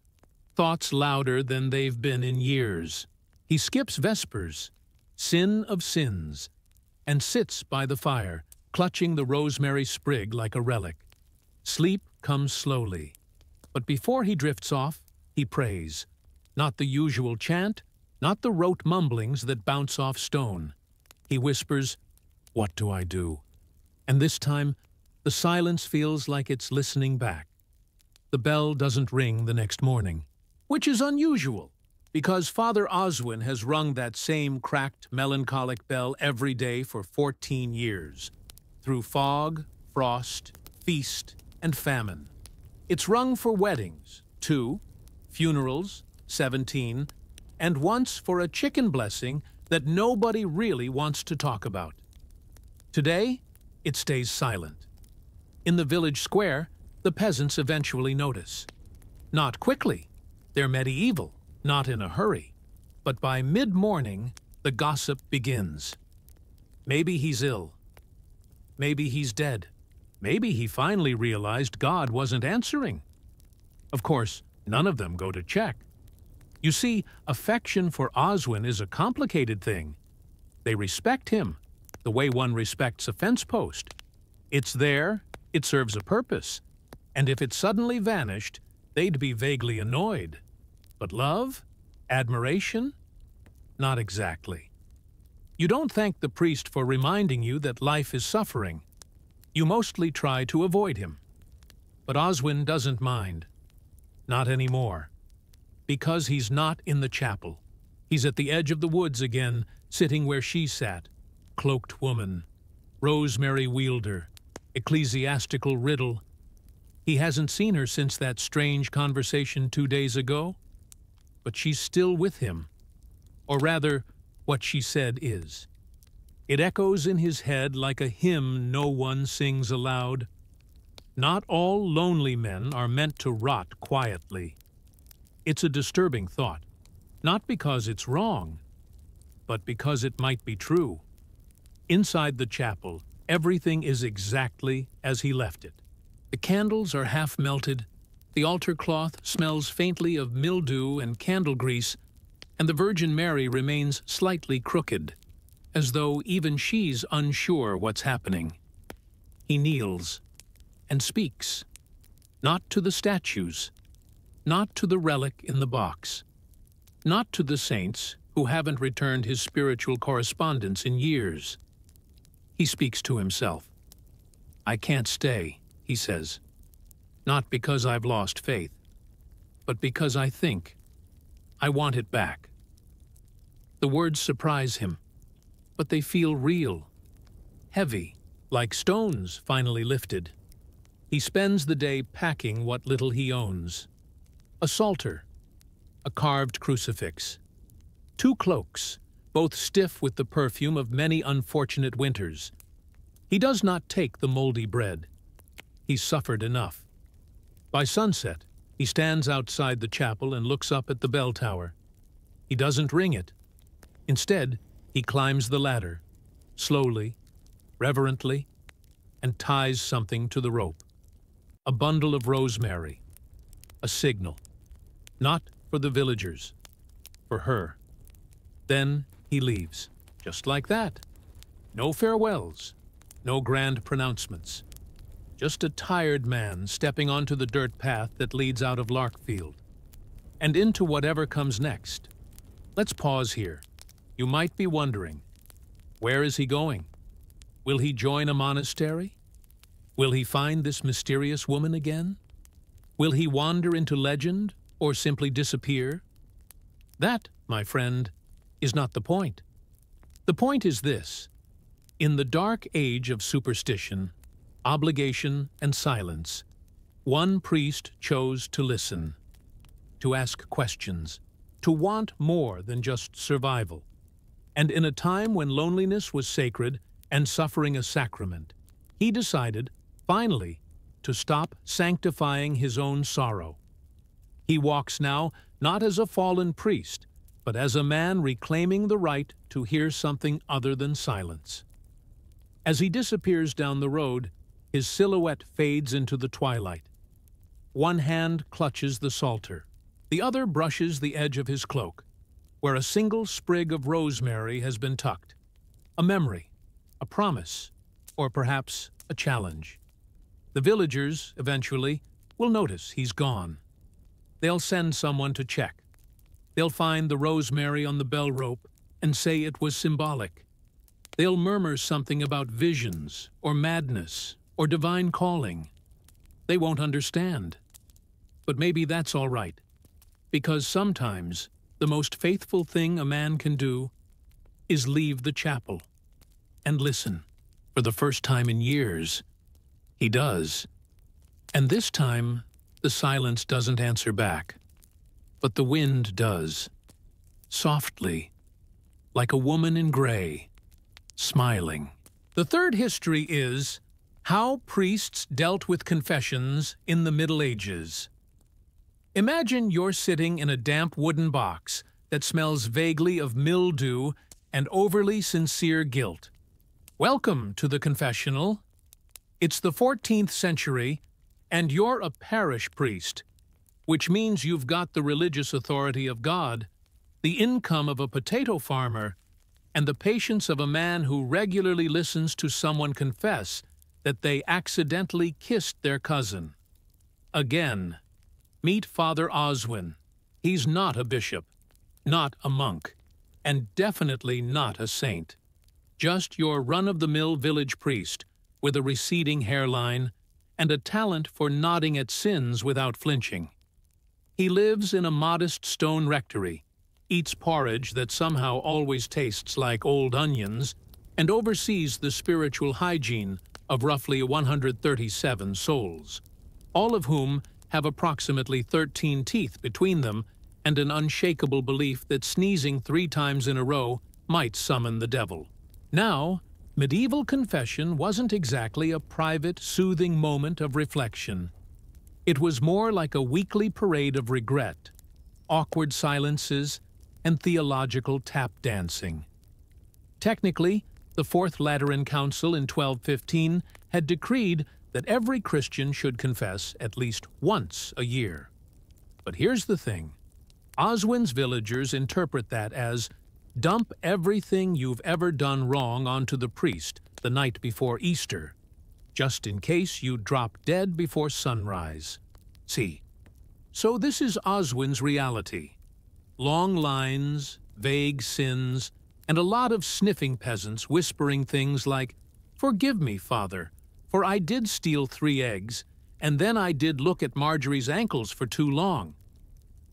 thoughts louder than they've been in years. He skips Vespers, sin of sins, and sits by the fire, clutching the rosemary sprig like a relic. Sleep comes slowly, but before he drifts off, he prays. Not the usual chant, not the rote mumblings that bounce off stone. He whispers, "What do I do?" And this time, the silence feels like it's listening back. The bell doesn't ring the next morning, which is unusual, because Father Oswin has rung that same cracked, melancholic bell every day for 14 years. Through fog, frost, feast, and famine. It's rung for weddings, 2, funerals, 17, and once for a chicken blessing that nobody really wants to talk about. Today, it stays silent. In the village square, the peasants eventually notice. Not quickly. They're medieval, not in a hurry. But by mid-morning, the gossip begins. Maybe he's ill. Maybe he's dead. Maybe he finally realized God wasn't answering. Of course, none of them go to check. You see, affection for Oswin is a complicated thing. They respect him, the way one respects a fence post. It's there, it serves a purpose, and if it suddenly vanished, they'd be vaguely annoyed. But love? Admiration? Not exactly. You don't thank the priest for reminding you that life is suffering. You mostly try to avoid him. But Oswin doesn't mind. Not anymore. Because he's not in the chapel. He's at the edge of the woods again, sitting where she sat. Cloaked woman. Rosemary wielder. Ecclesiastical riddle. He hasn't seen her since that strange conversation 2 days ago, but she's still with him. Or rather, what she said is. It echoes in his head like a hymn no one sings aloud. Not all lonely men are meant to rot quietly. It's a disturbing thought, not because it's wrong, but because it might be true. Inside the chapel, everything is exactly as he left it. The candles are half melted, the altar cloth smells faintly of mildew and candle grease, and the Virgin Mary remains slightly crooked, as though even she's unsure what's happening. He kneels and speaks, not to the statues, not to the relic in the box, not to the saints who haven't returned his spiritual correspondence in years. He speaks to himself. I can't stay, he says, not because I've lost faith, but because I think I want it back. The words surprise him, but they feel real, heavy, like stones finally lifted. He spends the day packing what little he owns. A psalter, a carved crucifix, 2 cloaks, both stiff with the perfume of many unfortunate winters. He does not take the moldy bread. He's suffered enough. By sunset, he stands outside the chapel and looks up at the bell tower. He doesn't ring it. Instead, he climbs the ladder, slowly, reverently, and ties something to the rope. A bundle of rosemary, a signal, not for the villagers, for her. Then he leaves, just like that. No farewells, no grand pronouncements. Just a tired man stepping onto the dirt path that leads out of Larkfield, and into whatever comes next. Let's pause here. You might be wondering, where is he going? Will he join a monastery? Will he find this mysterious woman again? Will he wander into legend or simply disappear? That, my friend, is not the point. The point is this. In the dark age of superstition, obligation, and silence, one priest chose to listen, to ask questions, to want more than just survival. And in a time when loneliness was sacred and suffering a sacrament, he decided, finally, to stop sanctifying his own sorrow. He walks now not as a fallen priest, but as a man reclaiming the right to hear something other than silence. As he disappears down the road, his silhouette fades into the twilight. One hand clutches the psalter, the other brushes the edge of his cloak, where a single sprig of rosemary has been tucked. A memory, a promise, or perhaps a challenge. The villagers, eventually, will notice he's gone. They'll send someone to check. They'll find the rosemary on the bell rope and say it was symbolic. They'll murmur something about visions, or madness, or divine calling. They won't understand. But maybe that's all right, because sometimes the most faithful thing a man can do is leave the chapel and listen. For the first time in years, he does. And this time, the silence doesn't answer back, but the wind does, softly, like a woman in gray, smiling. The third history is how priests dealt with confessions in the Middle Ages. Imagine you're sitting in a damp wooden box that smells vaguely of mildew and overly sincere guilt. Welcome to the confessional. It's the 14th century, and you're a parish priest, which means you've got the religious authority of God, the income of a potato farmer, and the patience of a man who regularly listens to someone confess that they accidentally kissed their cousin. Again, meet Father Oswin. He's not a bishop, not a monk, and definitely not a saint. Just your run-of-the-mill village priest with a receding hairline and a talent for nodding at sins without flinching. He lives in a modest stone rectory, eats porridge that somehow always tastes like old onions, and oversees the spiritual hygiene of roughly 137 souls. all of whom have approximately 13 teeth between them and an unshakable belief that sneezing 3 times in a row might summon the devil. Now, medieval confession wasn't exactly a private, soothing moment of reflection. It was more like a weekly parade of regret, awkward silences, and theological tap dancing. Technically, the Fourth Lateran Council in 1215 had decreed that every Christian should confess at least once a year. But here's the thing. Oswin's villagers interpret that as dump everything you've ever done wrong onto the priest the night before Easter, just in case you drop dead before sunrise. See? So this is Oswin's reality. Long lines, vague sins, and a lot of sniffing peasants whispering things like, "Forgive me, Father, for I did steal 3 eggs, and then I did look at Marjorie's ankles for too long."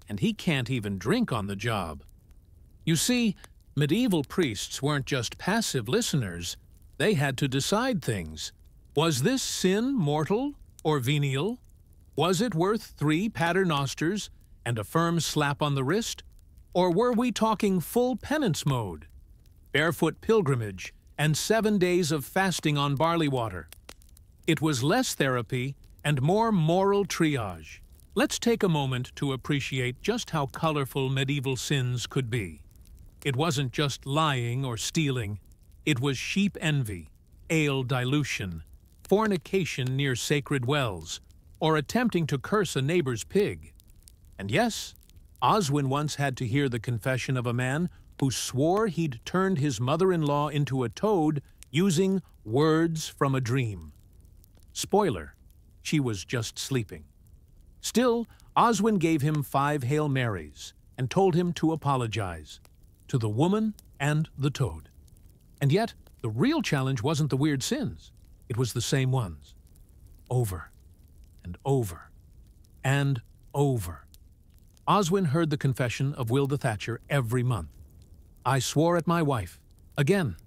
And he can't even drink on the job. You see, medieval priests weren't just passive listeners. They had to decide things. Was this sin mortal or venial? Was it worth 3 paternosters and a firm slap on the wrist? Or were we talking full penance mode? Barefoot pilgrimage and 7 days of fasting on barley water? It was less therapy and more moral triage. Let's take a moment to appreciate just how colorful medieval sins could be. It wasn't just lying or stealing. It was sheep envy, ale dilution, fornication near sacred wells, or attempting to curse a neighbor's pig. And yes, Oswin once had to hear the confession of a man who swore he'd turned his mother-in-law into a toad using words from a dream. Spoiler, she was just sleeping. Still, Oswin gave him 5 Hail Marys and told him to apologize to the woman and the toad. And yet, the real challenge wasn't the weird sins. It was the same ones. Over and over and over. Oswin heard the confession of Will the Thatcher every month. I swore at my wife. Again.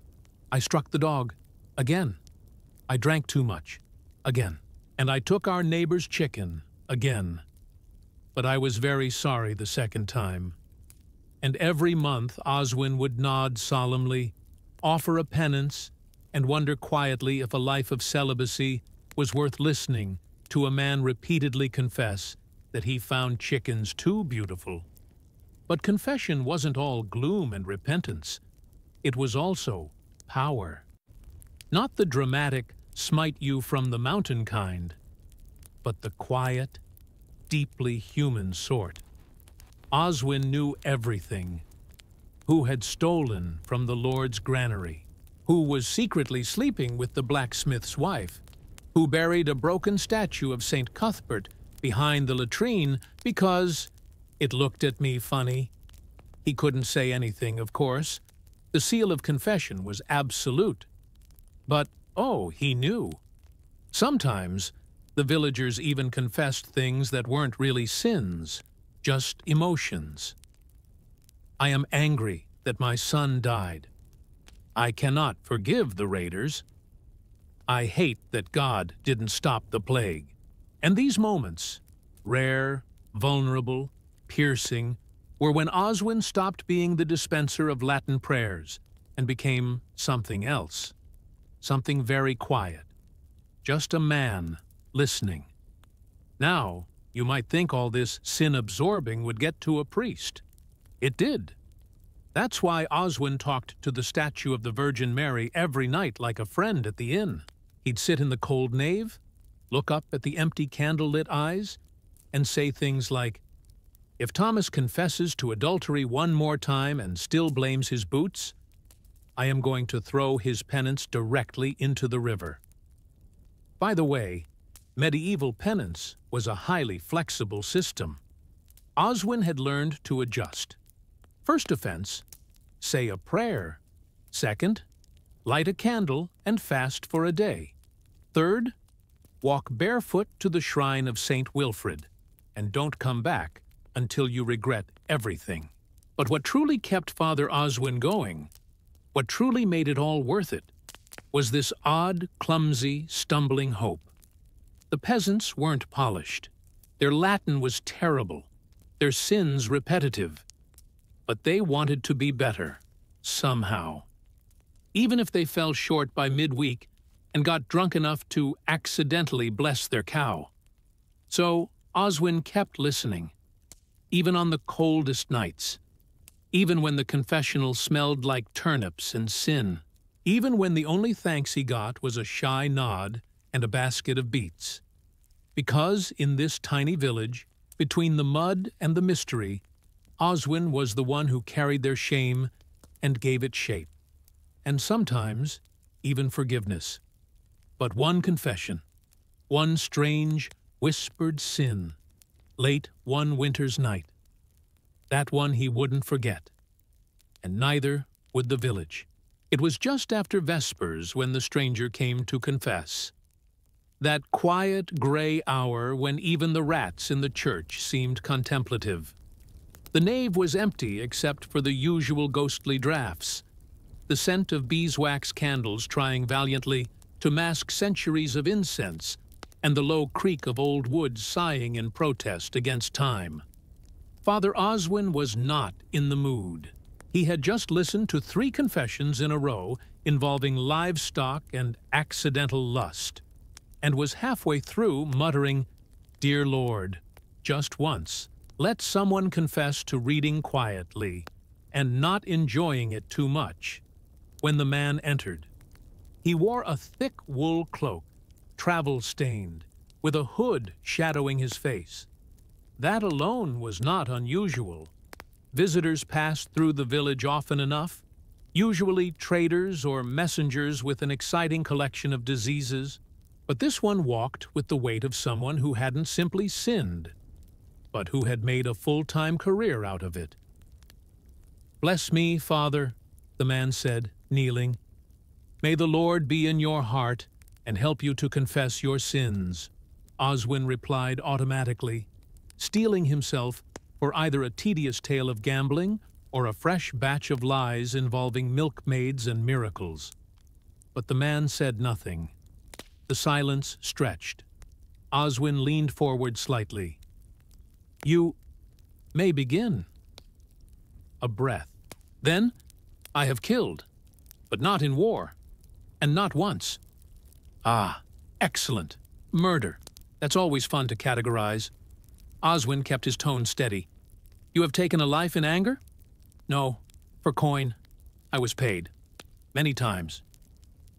I struck the dog. Again. I drank too much. Again. And I took our neighbor's chicken. Again. But I was very sorry the second time. And every month Oswin would nod solemnly, offer a penance, and wonder quietly if a life of celibacy was worth listening to a man repeatedly confess that he found chickens too beautiful. But confession wasn't all gloom and repentance. It was also power. Not the dramatic, smite you from the mountain kind, but the quiet, deeply human sort. Oswin knew everything. Who had stolen from the Lord's granary, who was secretly sleeping with the blacksmith's wife, who buried a broken statue of St. Cuthbert behind the latrine because it looked at me funny. He couldn't say anything, of course. The seal of confession was absolute. But, oh, he knew. Sometimes, the villagers even confessed things that weren't really sins, just emotions. I am angry that my son died. I cannot forgive the raiders. I hate that God didn't stop the plague. And these moments, rare, vulnerable, piercing, were when Oswin stopped being the dispenser of Latin prayers and became something else. Something very quiet. Just a man listening. Now, you might think all this sin-absorbing would get to a priest. It did. That's why Oswin talked to the statue of the Virgin Mary every night like a friend at the inn. He'd sit in the cold nave, look up at the empty candle-lit eyes, and say things like, "If Thomas confesses to adultery one more time and still blames his boots, I am going to throw his penance directly into the river." By the way, medieval penance was a highly flexible system. Oswin had learned to adjust. First offense, say a prayer. Second, light a candle and fast for a day. Third, walk barefoot to the shrine of St. Wilfrid, and don't come back until you regret everything. But what truly kept Father Oswin going, what truly made it all worth it, was this odd, clumsy, stumbling hope. The peasants weren't polished. Their Latin was terrible, their sins repetitive. But they wanted to be better, somehow. Even if they fell short by midweek and got drunk enough to accidentally bless their cow. So Oswin kept listening, even on the coldest nights, even when the confessional smelled like turnips and sin, even when the only thanks he got was a shy nod and a basket of beets. Because in this tiny village, between the mud and the mystery, Oswin was the one who carried their shame and gave it shape, and sometimes even forgiveness. But one confession, one strange, whispered sin, late one winter's night. That one he wouldn't forget, and neither would the village. It was just after Vespers when the stranger came to confess. That quiet, gray hour when even the rats in the church seemed contemplative. The nave was empty except for the usual ghostly draughts, the scent of beeswax candles trying valiantly to mask centuries of incense, and the low creak of old wood sighing in protest against time. Father Oswin was not in the mood. He had just listened to 3 confessions in a row involving livestock and accidental lust, and was halfway through muttering, "Dear Lord, just once, let someone confess to reading quietly, and not enjoying it too much," when the man entered. He wore a thick wool cloak, travel-stained, with a hood shadowing his face. That alone was not unusual. Visitors passed through the village often enough, usually traders or messengers with an exciting collection of diseases, but this one walked with the weight of someone who hadn't simply sinned, but who had made a full-time career out of it. "Bless me, Father," the man said, kneeling. "May the Lord be in your heart and help you to confess your sins," Oswin replied automatically, steeling himself for either a tedious tale of gambling or a fresh batch of lies involving milkmaids and miracles. But the man said nothing. The silence stretched. Oswin leaned forward slightly. "You may begin." A breath. Then, "I have killed, but not in war, and not once." "Ah, excellent. Murder. That's always fun to categorize." Oswin kept his tone steady. "You have taken a life in anger?" "No, for coin. I was paid. Many times."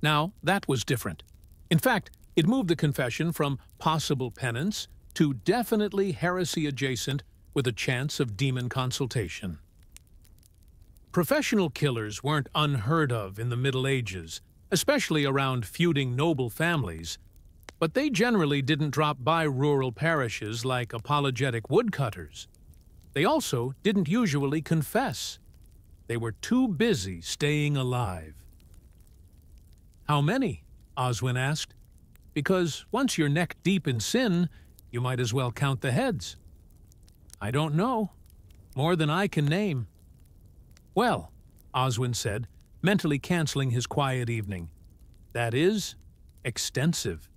Now, that was different. In fact, it moved the confession from possible penance to definitely heresy adjacent with a chance of demon consultation. Professional killers weren't unheard of in the Middle Ages, especially around feuding noble families, but they generally didn't drop by rural parishes like apologetic woodcutters. They also didn't usually confess. They were too busy staying alive. "How many?" Oswin asked. "Because once you're neck-deep in sin, you might as well count the heads." "I don't know. More than I can name." "Well," Oswin said, mentally canceling his quiet evening, "that is extensive."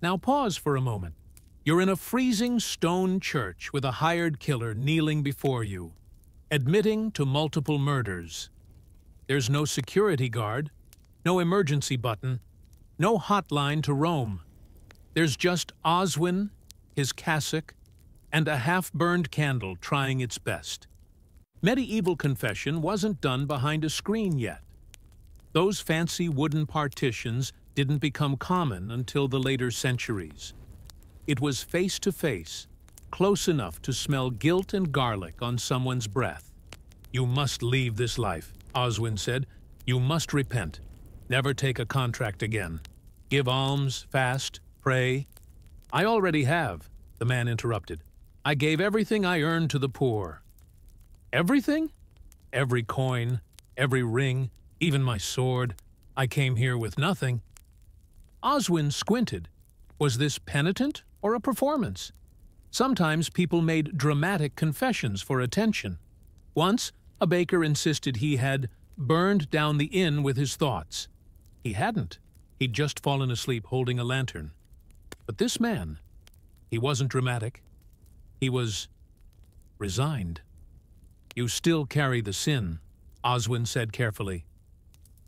Now pause for a moment. You're in a freezing stone church with a hired killer kneeling before you, admitting to multiple murders. There's no security guard, no emergency button, no hotline to roam. There's just Oswin, his cassock, and a half-burned candle trying its best. Medieval confession wasn't done behind a screen yet. Those fancy wooden partitions didn't become common until the later centuries. It was face-to-face, close enough to smell guilt and garlic on someone's breath. "You must leave this life," Oswin said. "You must repent. Never take a contract again. Give alms, fast, pray." "I already have," the man interrupted. "I gave everything I earned to the poor." "Everything?" "Every coin, every ring, even my sword. I came here with nothing." Oswin squinted. Was this penitent or a performance? Sometimes people made dramatic confessions for attention. Once, a baker insisted he had burned down the inn with his thoughts. He hadn't. He'd just fallen asleep holding a lantern. But this man, he wasn't dramatic. He was resigned. "You still carry the sin," Oswin said carefully,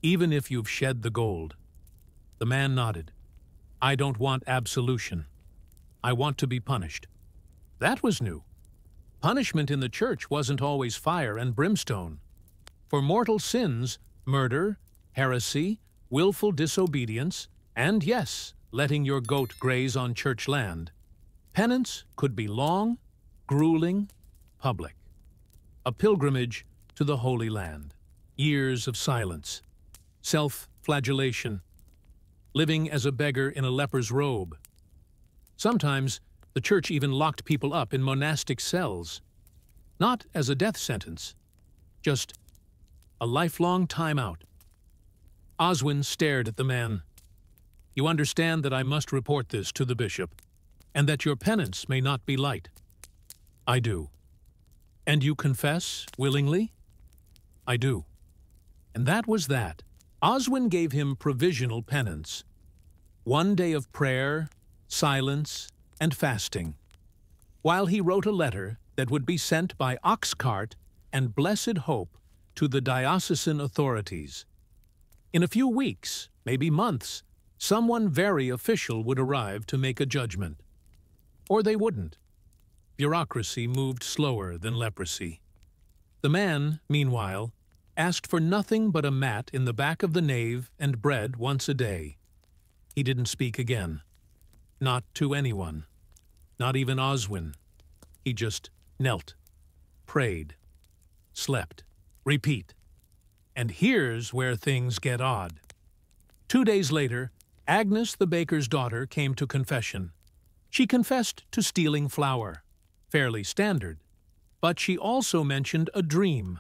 "even if you've shed the gold." The man nodded. "I don't want absolution. I want to be punished." That was new. Punishment in the church wasn't always fire and brimstone. For mortal sins, murder, heresy, willful disobedience, and yes, letting your goat graze on church land, penance could be long, grueling, public. A pilgrimage to the Holy Land. Years of silence, self-flagellation, living as a beggar in a leper's robe. Sometimes the church even locked people up in monastic cells. Not as a death sentence, just a lifelong timeout. Oswin stared at the man. "You understand that I must report this to the bishop, and that your penance may not be light." "I do." "And you confess willingly?" "I do." And that was that. Oswin gave him provisional penance. 1 day of prayer, silence, and fasting, while he wrote a letter that would be sent by ox cart and blessed hope to the diocesan authorities. In a few weeks, maybe months, someone very official would arrive to make a judgment. Or they wouldn't. Bureaucracy moved slower than leprosy. The man, meanwhile, asked for nothing but a mat in the back of the nave and bread once a day. He didn't speak again. Not to anyone. Not even Oswin. He just knelt, prayed, slept, repeat. And here's where things get odd. 2 days later, Agnes, the baker's daughter, came to confession. She confessed to stealing flour, fairly standard, but she also mentioned a dream.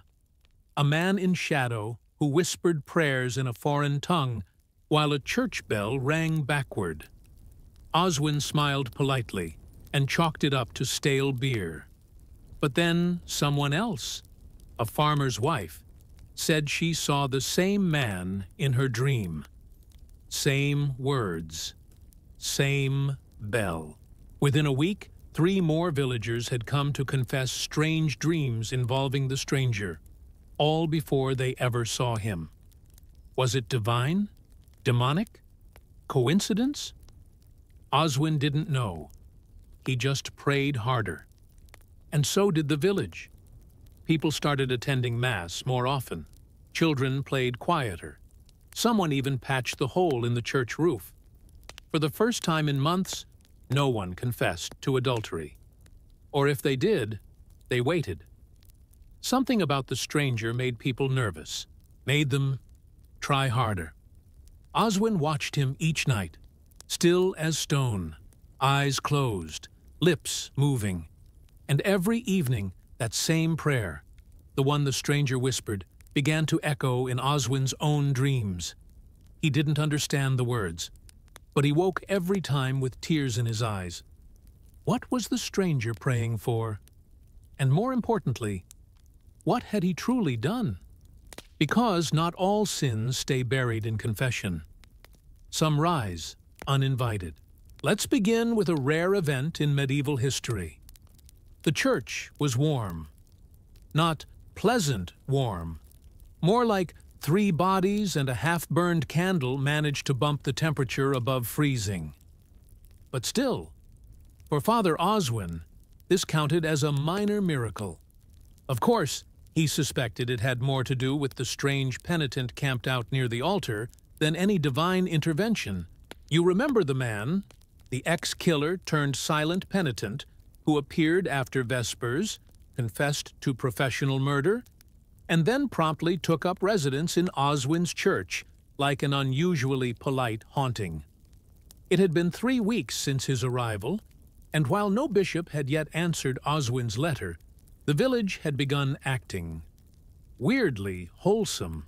A man in shadow who whispered prayers in a foreign tongue while a church bell rang backward. Oswin smiled politely and chalked it up to stale beer. But then someone else, a farmer's wife, said she saw the same man in her dream. Same words. Same bell. Within a week, 3 more villagers had come to confess strange dreams involving the stranger, all before they ever saw him. Was it divine? Demonic? Coincidence? Oswin didn't know. He just prayed harder. And so did the village. People started attending Mass more often. Children played quieter. Someone even patched the hole in the church roof. For the first time in months, no one confessed to adultery. Or if they did, they waited. Something about the stranger made people nervous, made them try harder. Oswin watched him each night, still as stone, eyes closed, lips moving. And every evening, that same prayer, the one the stranger whispered, began to echo in Oswin's own dreams. He didn't understand the words, but he woke every time with tears in his eyes. What was the stranger praying for? And more importantly, what had he truly done? Because not all sins stay buried in confession. Some rise, uninvited. Let's begin with a rare event in medieval history. The church was warm. Not pleasant warm. More like 3 bodies and a half-burned candle managed to bump the temperature above freezing. But still, for Father Oswin, this counted as a minor miracle. Of course, he suspected it had more to do with the strange penitent camped out near the altar than any divine intervention. You remember the man, the ex-killer turned silent penitent, who appeared after Vespers, confessed to professional murder, and then promptly took up residence in Oswin's church, like an unusually polite haunting. It had been 3 weeks since his arrival, and while no bishop had yet answered Oswin's letter, the village had begun acting. Weirdly wholesome.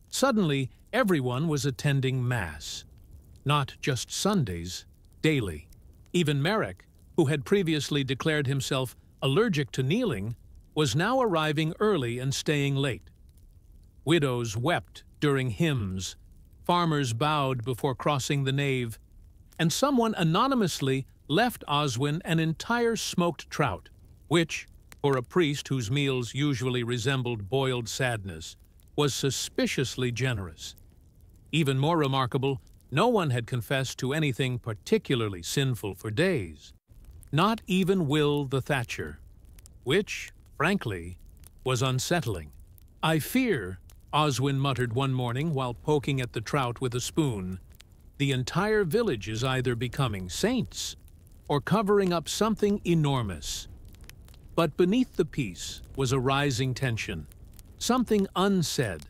Suddenly, everyone was attending Mass. Not just Sundays, daily. Even Merrick, who had previously declared himself allergic to kneeling, was now arriving early and staying late. Widows wept during hymns. Farmers bowed before crossing the nave. and someone anonymously left Oswin an entire smoked trout, which, for a priest whose meals usually resembled boiled sadness, was suspiciously generous. Even more remarkable, no one had confessed to anything particularly sinful for days. Not even Will the Thatcher, which, frankly, was unsettling. "I fear," Oswin muttered one morning while poking at the trout with a spoon, "the entire village is either becoming saints or covering up something enormous." But beneath the peace was a rising tension, something unsaid,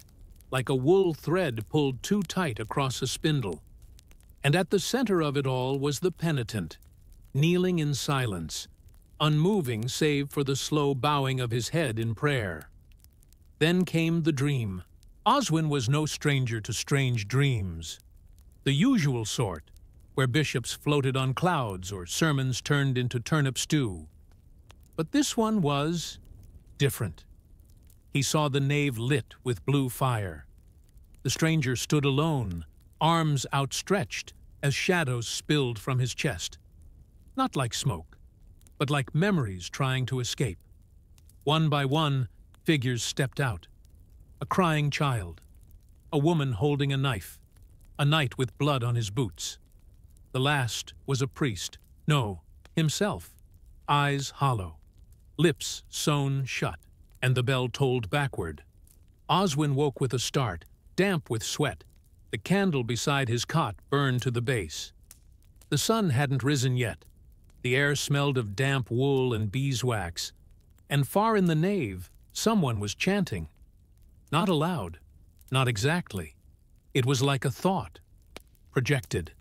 like a wool thread pulled too tight across a spindle. And at the center of it all was the penitent, kneeling in silence, unmoving save for the slow bowing of his head in prayer. Then came the dream. Oswin was no stranger to strange dreams. The usual sort, where bishops floated on clouds or sermons turned into turnip stew. But this one was different. He saw the nave lit with blue fire. The stranger stood alone, arms outstretched as shadows spilled from his chest. Not like smoke, but like memories trying to escape. One by one, figures stepped out. A crying child, a woman holding a knife, a knight with blood on his boots. The last was a priest, no, himself, eyes hollow, lips sewn shut, and the bell tolled backward. Oswin woke with a start, damp with sweat. The candle beside his cot burned to the base. The sun hadn't risen yet. The air smelled of damp wool and beeswax, and far in the nave, someone was chanting. Not aloud, not exactly. It was like a thought, projected.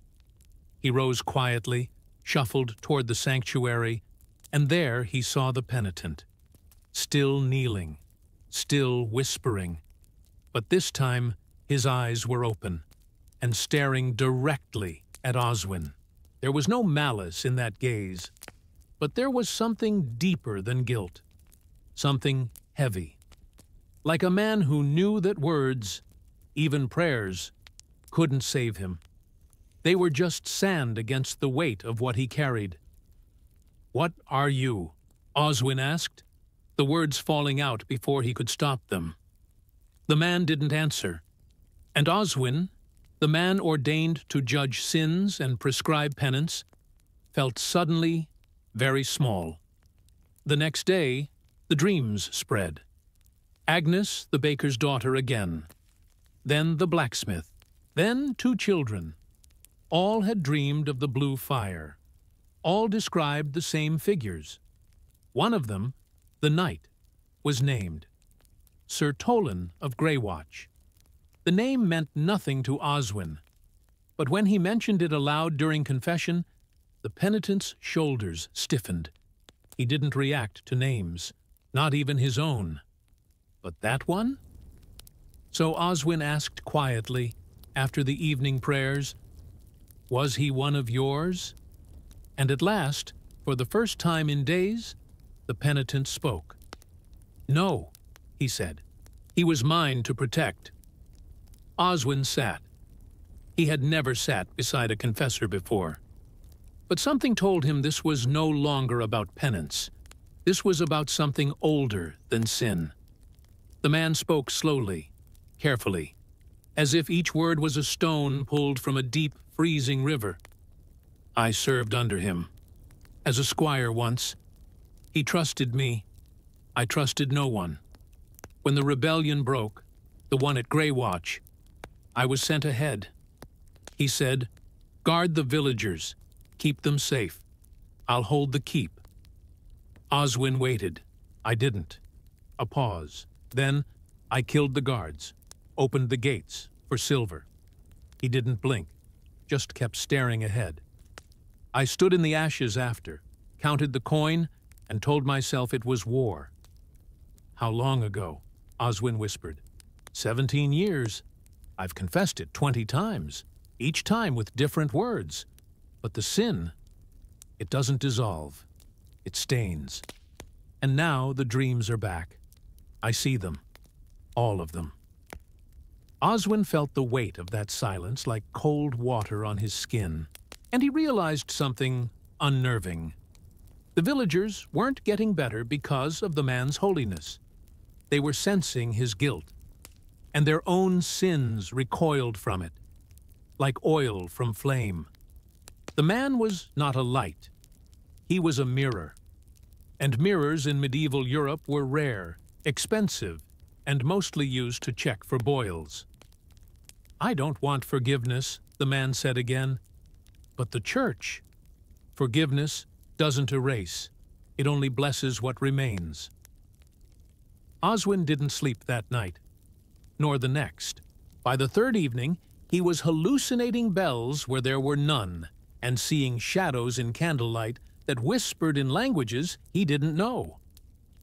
He rose quietly, shuffled toward the sanctuary, and there he saw the penitent, still kneeling, still whispering. But this time his eyes were open and staring directly at Oswin. There was no malice in that gaze, but there was something deeper than guilt, something heavy. Like a man who knew that words, even prayers, couldn't save him. They were just sand against the weight of what he carried. "What are you?" Oswin asked, the words falling out before he could stop them. The man didn't answer, and Oswin, the man ordained to judge sins and prescribe penance, felt suddenly very small. The next day, the dreams spread. Agnes, the baker's daughter, again. Then the blacksmith. Then 2 children. All had dreamed of the blue fire. All described the same figures. One of them, the knight, was named Sir Tolan of Greywatch. The name meant nothing to Oswin, but when he mentioned it aloud during confession, the penitent's shoulders stiffened. He didn't react to names, not even his own. But that one? So Oswin asked quietly, after the evening prayers, "Was he one of yours?" And at last, for the first time in days, the penitent spoke. "No," he said. "He was mine to protect." Oswin sat. He had never sat beside a confessor before. But something told him this was no longer about penance. This was about something older than sin. The man spoke slowly, carefully, as if each word was a stone pulled from a deep, freezing river. "I served under him. As a squire once. He trusted me. I trusted no one. When the rebellion broke, the one at Greywatch, I was sent ahead. He said, 'Guard the villagers. Keep them safe. I'll hold the keep.' Oswin waited. I didn't. A pause. Then I killed the guards, opened the gates for silver. He didn't blink, just kept staring ahead. I stood in the ashes after, counted the coin, and told myself it was war." "How long ago?" Oswin whispered. 17 years. I've confessed it 20 times, each time with different words. But the sin, it doesn't dissolve. It stains. And now the dreams are back. I see them. All of them." Oswin felt the weight of that silence like cold water on his skin. And he realized something unnerving. The villagers weren't getting better because of the man's holiness. They were sensing his guilt, and their own sins recoiled from it, like oil from flame. The man was not a light. He was a mirror. And mirrors in medieval Europe were rare, expensive, and mostly used to check for boils. "I don't want forgiveness," the man said again. "But the church. Forgiveness doesn't erase. It only blesses what remains." Oswin didn't sleep that night, nor the next. By the third evening, he was hallucinating bells where there were none, and seeing shadows in candlelight that whispered in languages he didn't know.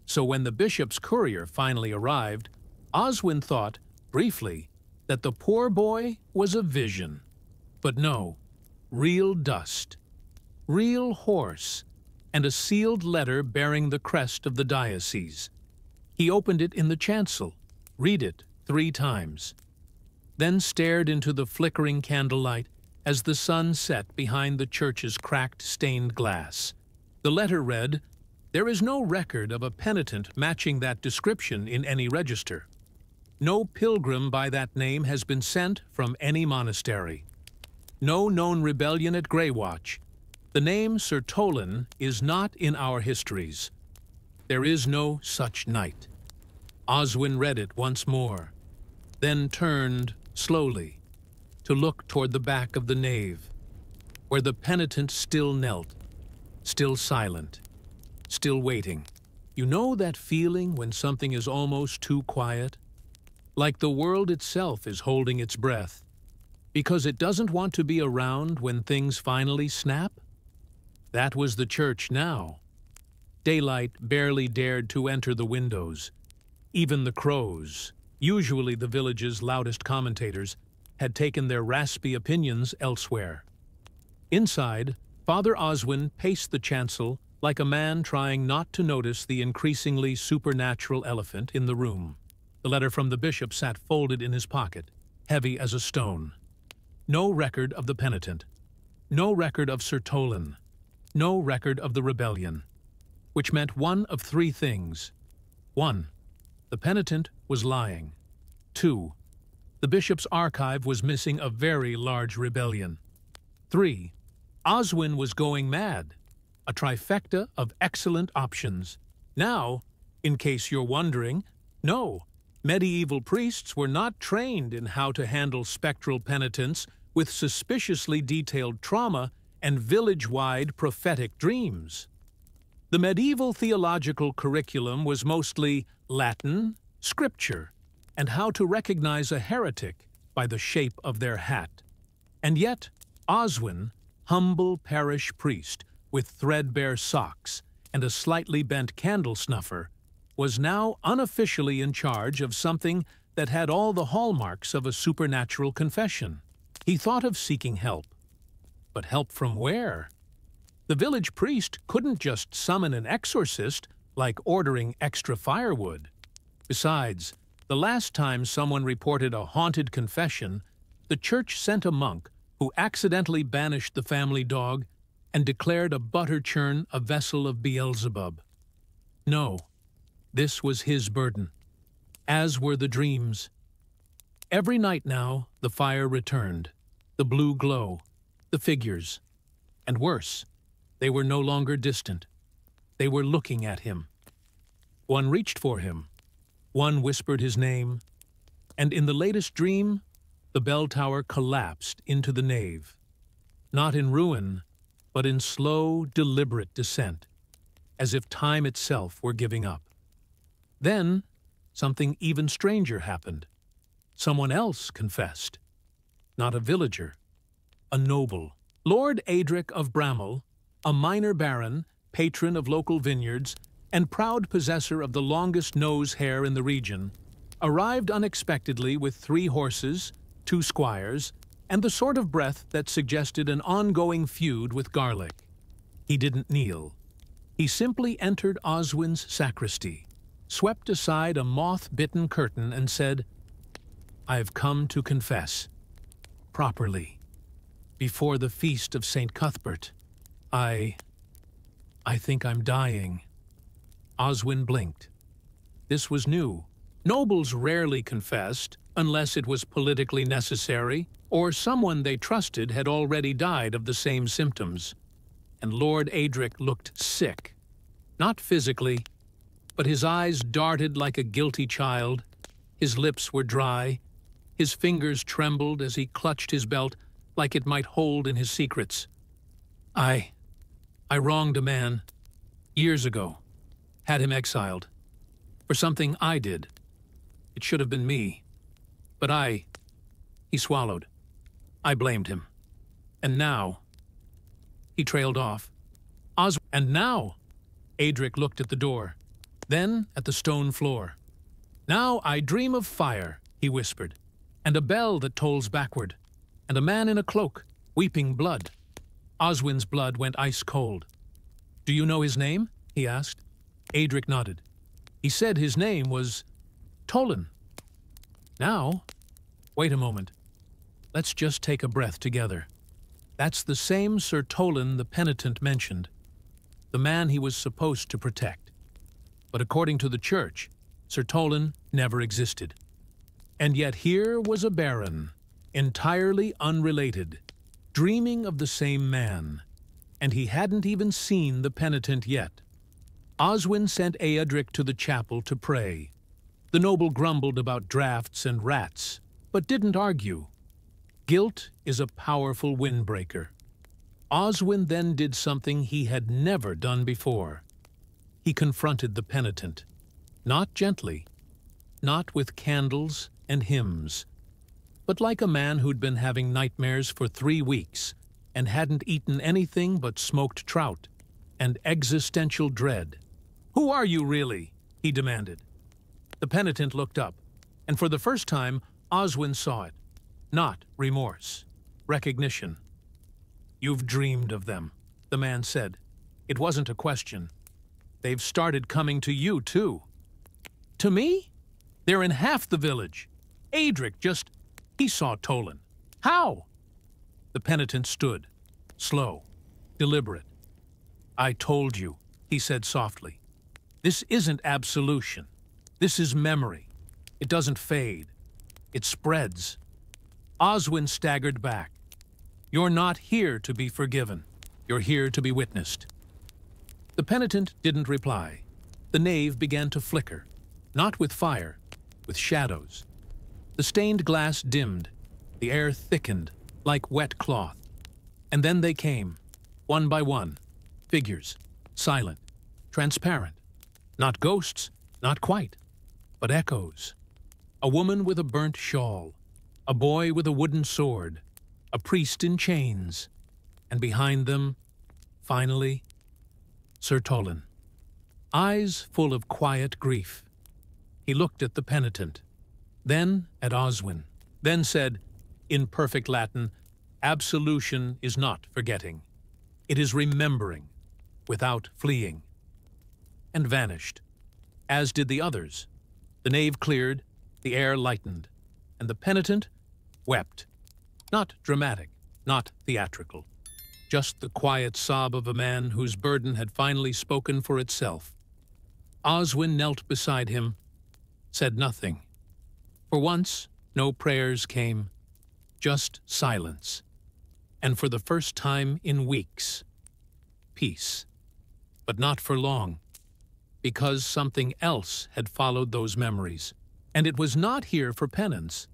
So when the bishop's courier finally arrived, Oswin thought, briefly, that the poor boy was a vision. But no, real dust, real horse, and a sealed letter bearing the crest of the diocese. He opened it in the chancel, read it 3 times, then stared into the flickering candlelight as the sun set behind the church's cracked stained glass. The letter read, "There is no record of a penitent matching that description in any register. No pilgrim by that name has been sent from any monastery. No known rebellion at Greywatch. The name Sir Tolan is not in our histories. There is no such knight." Oswin read it once more, then turned slowly to look toward the back of the nave, where the penitent still knelt, still silent, still waiting. You know that feeling when something is almost too quiet? Like the world itself is holding its breath, because it doesn't want to be around when things finally snap? That was the church now. Daylight barely dared to enter the windows. Even the crows, usually the village's loudest commentators, had taken their raspy opinions elsewhere. Inside, Father Oswin paced the chancel like a man trying not to notice the increasingly supernatural elephant in the room. The letter from the bishop sat folded in his pocket, heavy as a stone. No record of the penitent. No record of Sir Tolan. No record of the rebellion. Which meant one of 3 things. 1. The penitent was lying. 2. The bishop's archive was missing a very large rebellion. 3. Oswin was going mad. A trifecta of excellent options. Now, in case you're wondering, no, medieval priests were not trained in how to handle spectral penitents with suspiciously detailed trauma and village-wide prophetic dreams. The medieval theological curriculum was mostly Latin, scripture, and how to recognize a heretic by the shape of their hat. And yet, Oswin, humble parish priest with threadbare socks and a slightly bent candle snuffer, was now unofficially in charge of something that had all the hallmarks of a supernatural confession. He thought of seeking help. But help from where? The village priest couldn't just summon an exorcist like ordering extra firewood. Besides, the last time someone reported a haunted confession, the church sent a monk who accidentally banished the family dog and declared a butter churn a vessel of Beelzebub. No, this was his burden, as were the dreams. Every night now, the fire returned, the blue glow, the figures. And worse, they were no longer distant. They were looking at him. One reached for him. One whispered his name. And in the latest dream, the bell tower collapsed into the nave. Not in ruin, but in slow, deliberate descent, as if time itself were giving up. Then, something even stranger happened. Someone else confessed. Not a villager, a noble. Lord Adric of Bramall, a minor baron, patron of local vineyards, and proud possessor of the longest nose hair in the region, arrived unexpectedly with 3 horses, 2 squires, and the sort of breath that suggested an ongoing feud with garlic. He didn't kneel. He simply entered Oswin's sacristy, swept aside a moth-bitten curtain and said, "I've come to confess. Properly." before the feast of St. Cuthbert. I think I'm dying." Oswin blinked. This was new. Nobles rarely confessed, unless it was politically necessary, or someone they trusted had already died of the same symptoms. And Lord Adric looked sick. Not physically, but his eyes darted like a guilty child, his lips were dry, his fingers trembled as he clutched his belt like it might hold in his secrets. I wronged a man, years ago, had him exiled, for something I did. It should have been me, but he swallowed. I blamed him. And now, he trailed off. And now, Adric looked at the door, then at the stone floor. "Now I dream of fire," he whispered, "and a bell that tolls backward, and a man in a cloak, weeping blood." Oswin's blood went ice cold. "Do you know his name?" he asked. Adric nodded. "He said his name was Tolan." "Now, wait a moment. Let's just take a breath together. That's the same Sir Tolan the penitent mentioned, the man he was supposed to protect. But according to the church, Sir Tolan never existed. And yet here was a baron, entirely unrelated, dreaming of the same man, and he hadn't even seen the penitent yet. Oswin sent Eadric to the chapel to pray. The noble grumbled about drafts and rats, but didn't argue. Guilt is a powerful windbreaker. Oswin then did something he had never done before. He confronted the penitent, not gently, not with candles and hymns, but like a man who'd been having nightmares for 3 weeks and hadn't eaten anything but smoked trout and existential dread. "Who are you, really?" he demanded. The penitent looked up, and for the first time, Oswin saw it. Not remorse, recognition. "You've dreamed of them," the man said. It wasn't a question. "They've started coming to you, too." "To me? They're in half the village. Adric he saw Tolan. How?" The penitent stood, slow, deliberate. "I told you," he said softly. "This isn't absolution. This is memory. It doesn't fade. It spreads." Oswin staggered back. "You're not here to be forgiven. You're here to be witnessed." The penitent didn't reply. The nave began to flicker, not with fire, with shadows. The stained glass dimmed. The air thickened, like wet cloth. And then they came, one by one, figures, silent, transparent. Not ghosts, not quite, but echoes. A woman with a burnt shawl, a boy with a wooden sword, a priest in chains, and behind them, finally, Sir Tolan. Eyes full of quiet grief. He looked at the penitent, then at Oswin, then said, in perfect Latin, "Absolution is not forgetting. It is remembering, without fleeing," and vanished, as did the others. The nave cleared, the air lightened, and the penitent wept. Not dramatic, not theatrical. Just the quiet sob of a man whose burden had finally spoken for itself. Oswin knelt beside him, said nothing. For once, no prayers came, just silence. And for the first time in weeks, peace. But not for long, because something else had followed those memories. And it was not here for penance.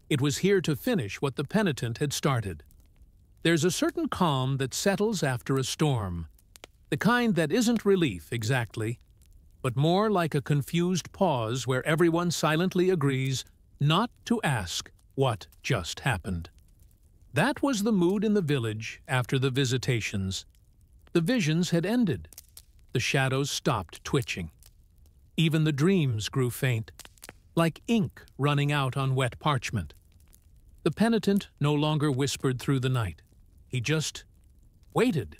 It was here to finish what the penitent had started. There's a certain calm that settles after a storm, the kind that isn't relief exactly, but more like a confused pause where everyone silently agrees not to ask what just happened. That was the mood in the village after the visitations. The visions had ended. The shadows stopped twitching. Even the dreams grew faint, like ink running out on wet parchment. The penitent no longer whispered through the night. He just waited,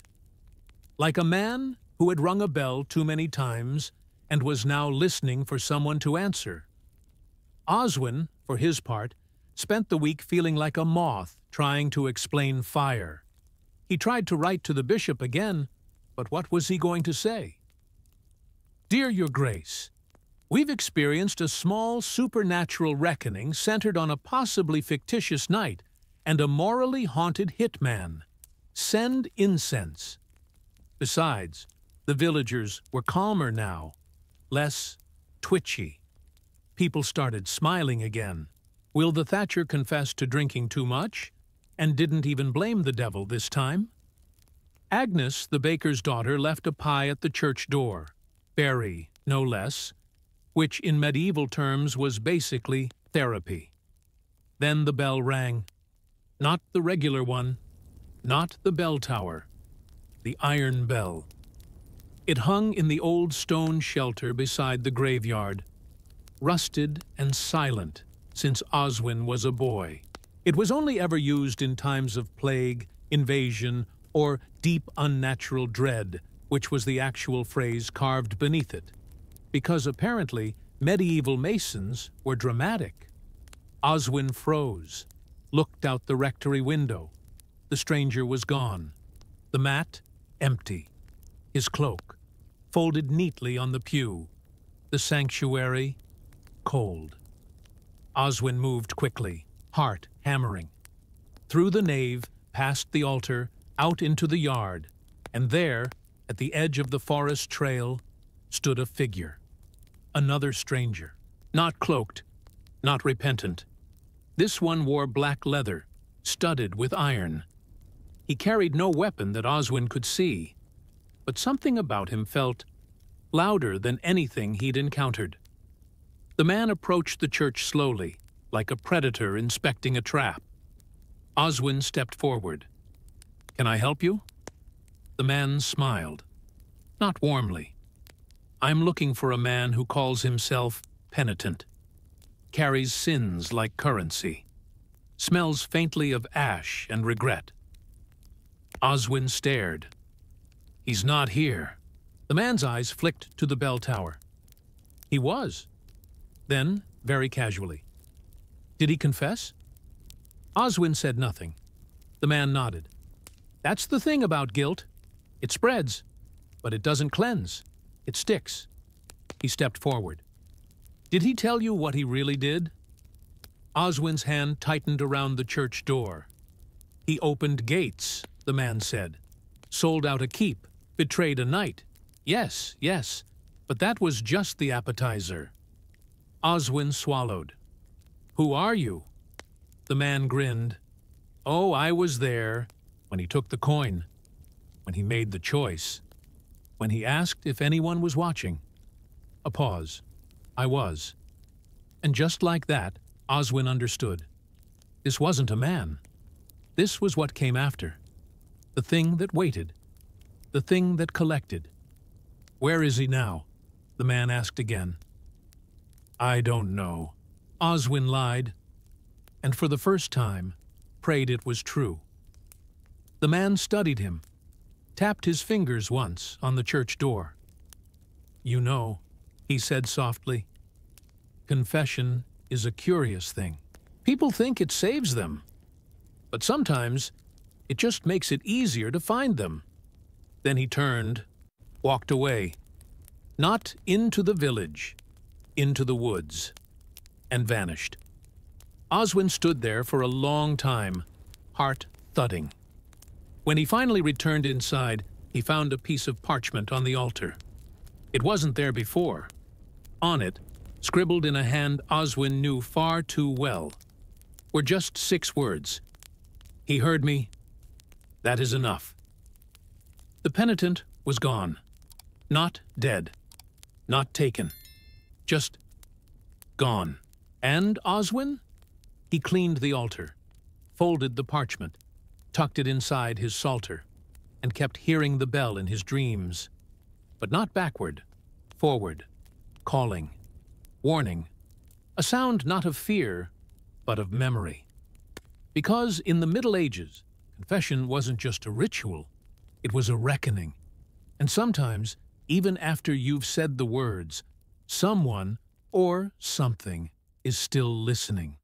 like a man who had rung a bell too many times and was now listening for someone to answer. Oswin, for his part, spent the week feeling like a moth trying to explain fire. He tried to write to the bishop again, but what was he going to say? Dear Your Grace, we've experienced a small supernatural reckoning centered on a possibly fictitious night and a morally haunted hitman. Send incense. Besides, the villagers were calmer now, less twitchy. People started smiling again. Will the Thatcher confess to drinking too much and didn't even blame the devil this time? Agnes, the baker's daughter, left a pie at the church door, berry, no less, which in medieval terms was basically therapy. Then the bell rang. Not the regular one, not the bell tower, the iron bell. It hung in the old stone shelter beside the graveyard, rusted and silent since Oswin was a boy. It was only ever used in times of plague, invasion, or deep unnatural dread, which was the actual phrase carved beneath it, because apparently medieval masons were dramatic. Oswin froze, looked out the rectory window. The stranger was gone. The mat, empty. His cloak, folded neatly on the pew. The sanctuary, cold. Oswin moved quickly, heart hammering. Through the nave, past the altar, out into the yard, and there, at the edge of the forest trail, stood a figure. Another stranger, not cloaked, not repentant. This one wore black leather, studded with iron. He carried no weapon that Oswin could see, but something about him felt louder than anything he'd encountered. The man approached the church slowly, like a predator inspecting a trap. Oswin stepped forward. "Can I help you?" The man smiled, not warmly. "I'm looking for a man who calls himself penitent, carries sins like currency, smells faintly of ash and regret." Oswin stared. "He's not here." The man's eyes flicked to the bell tower. He was. Then, very casually, "Did he confess?" Oswin said nothing. The man nodded. "That's the thing about guilt. It spreads, but it doesn't cleanse. It sticks." He stepped forward. "Did he tell you what he really did?" Oswin's hand tightened around the church door. "He opened gates," the man said. "Sold out a keep, betrayed a knight. Yes, yes, but that was just the appetizer." Oswin swallowed. "Who are you?" The man grinned. "Oh, I was there when he took the coin, when he made the choice, when he asked if anyone was watching." A pause. "I was." And just like that, Oswin understood. This wasn't a man. This was what came after. The thing that waited. The thing that collected. "Where is he now?" the man asked again. "I don't know." Oswin lied, and for the first time, prayed it was true. The man studied him, tapped his fingers once on the church door. "You know," he said softly, "confession is a curious thing. People think it saves them, but sometimes it just makes it easier to find them." Then he turned, walked away, not into the village, into the woods, and vanished. Oswin stood there for a long time, heart thudding. When he finally returned inside, he found a piece of parchment on the altar. It wasn't there before. On it, scribbled in a hand Oswin knew far too well, were just 6 words. "He heard me. That is enough." The penitent was gone. Not dead. Not taken. Just gone. And Oswin? He cleaned the altar, folded the parchment, tucked it inside his psalter, and kept hearing the bell in his dreams. But not backward, forward, calling, warning, a sound not of fear, but of memory. Because in the Middle Ages, confession wasn't just a ritual, it was a reckoning. And sometimes, even after you've said the words, someone or something is still listening.